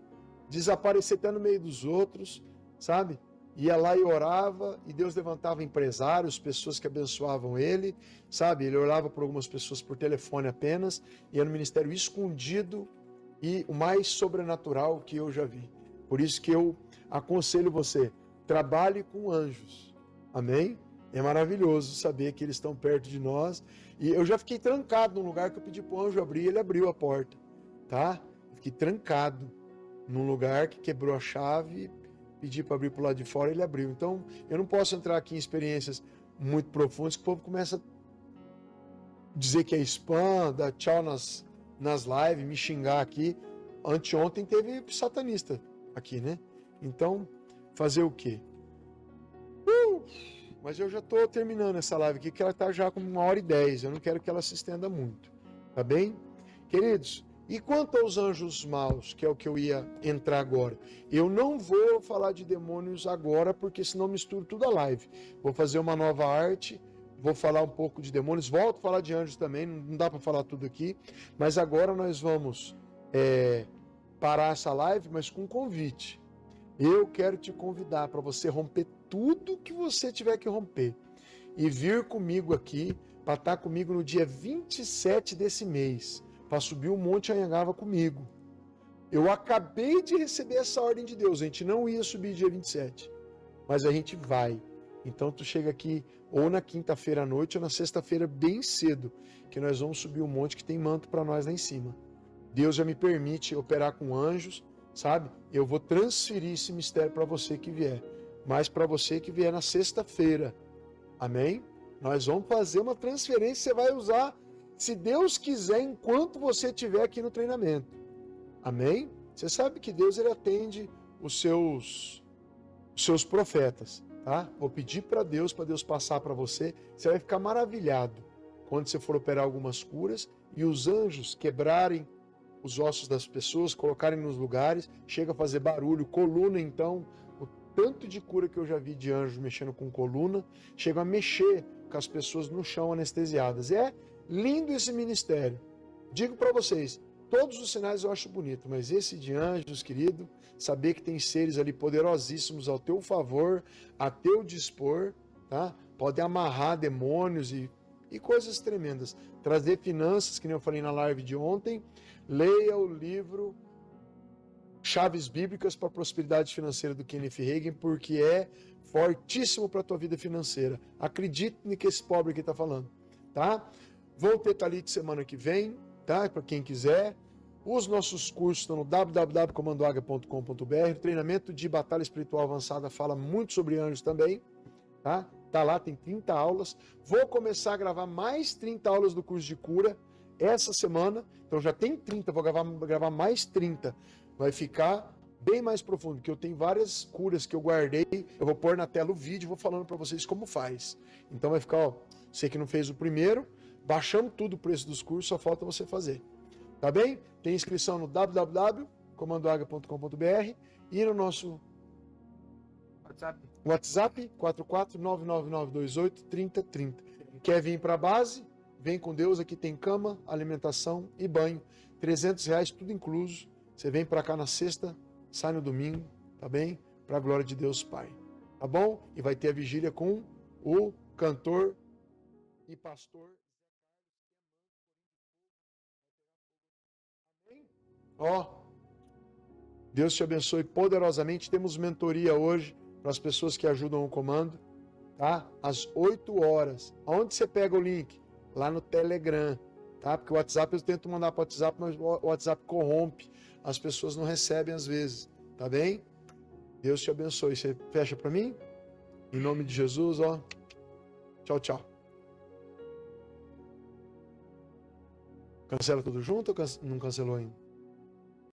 desaparecer até no meio dos outros, sabe? Ia lá e orava, e Deus levantava empresários, pessoas que abençoavam ele, sabe? Ele orava por algumas pessoas por telefone apenas, e era um ministério escondido e o mais sobrenatural que eu já vi. Por isso que eu aconselho você, trabalhe com anjos, amém? É maravilhoso saber que eles estão perto de nós. E eu já fiquei trancado num lugar que eu pedi para o anjo abrir, ele abriu a porta, tá? Fiquei trancado num lugar que quebrou a chave, pedi para abrir para o lado de fora, ele abriu. Então, eu não posso entrar aqui em experiências muito profundas, que o povo começa a dizer que é spam, dar tchau nas lives, me xingar aqui. Anteontem teve satanista aqui, né? Então, fazer o quê? Mas eu já estou terminando essa live aqui, que ela está já com 1h10. Eu não quero que ela se estenda muito. Tá bem? Queridos, e quanto aos anjos maus, que é o que eu ia entrar agora? Eu não vou falar de demônios agora, porque senão misturo tudo a live. Vou fazer uma nova arte, vou falar um pouco de demônios, volto a falar de anjos também, não dá para falar tudo aqui. Mas agora nós vamos parar essa live, mas com um convite. Eu quero te convidar para você romper tudo que você tiver que romper e vir comigo aqui, para estar comigo no dia 27 desse mês, para subir o Monte Anhangava comigo. Eu acabei de receber essa ordem de Deus, a gente não ia subir dia 27, mas a gente vai. Então tu chega aqui ou na quinta-feira à noite ou na sexta-feira bem cedo, que nós vamos subir um monte que tem manto para nós lá em cima. Deus já me permite operar com anjos, sabe? Eu vou transferir esse mistério para você que vier. Mas para você que vier na sexta-feira, amém? Nós vamos fazer uma transferência, você vai usar, se Deus quiser, enquanto você estiver aqui no treinamento, amém? Você sabe que Deus, ele atende os seus profetas, tá? Vou pedir para Deus passar para você, você vai ficar maravilhado quando você for operar algumas curas e os anjos quebrarem os ossos das pessoas, colocarem nos lugares, chega a fazer barulho, coluna então, tanto de cura que eu já vi de anjos mexendo com coluna, chegam a mexer com as pessoas no chão anestesiadas. É lindo esse ministério. Digo para vocês, todos os sinais eu acho bonito, mas esse de anjos, querido, saber que tem seres ali poderosíssimos ao teu favor, a teu dispor, tá? Pode amarrar demônios e coisas tremendas. Trazer finanças, que nem eu falei na live de ontem. Leia o livro Chaves Bíblicas para a Prosperidade Financeira do Kenneth Hagin, porque é fortíssimo para a tua vida financeira. Acredite no que esse pobre aqui está falando, tá? Vou ter Talite semana que vem, tá? Para quem quiser. Os nossos cursos estão no www.comandoaga.com.br. O treinamento de batalha espiritual avançada fala muito sobre anjos também, tá? Tá lá, tem 30 aulas. Vou começar a gravar mais 30 aulas do curso de cura essa semana. Então já tem 30, vou gravar mais 30. Vai ficar bem mais profundo, porque eu tenho várias curas que eu guardei. Eu vou pôr na tela o vídeo e vou falando para vocês como faz. Então vai ficar, ó, você que não fez o primeiro, baixamos tudo o preço dos cursos, só falta você fazer. Tá bem? Tem inscrição no www.comandoaga.com.br e no nosso WhatsApp 44999283030. Quer vir para a base? Vem com Deus, aqui tem cama, alimentação e banho. R$300, tudo incluso. Você vem para cá na sexta, sai no domingo, tá bem? Para a glória de Deus Pai. Tá bom? E vai ter a vigília com o cantor e pastor. Ó, Deus te abençoe poderosamente. Temos mentoria hoje para as pessoas que ajudam o comando, tá? Às 8 horas. Aonde você pega o link? Lá no Telegram, tá? Porque o WhatsApp eu tento mandar para o WhatsApp, mas o WhatsApp corrompe. As pessoas não recebem às vezes, tá bem? Deus te abençoe. Você fecha para mim? Em nome de Jesus, ó. Tchau, tchau. Cancela tudo junto ou não cancelou ainda?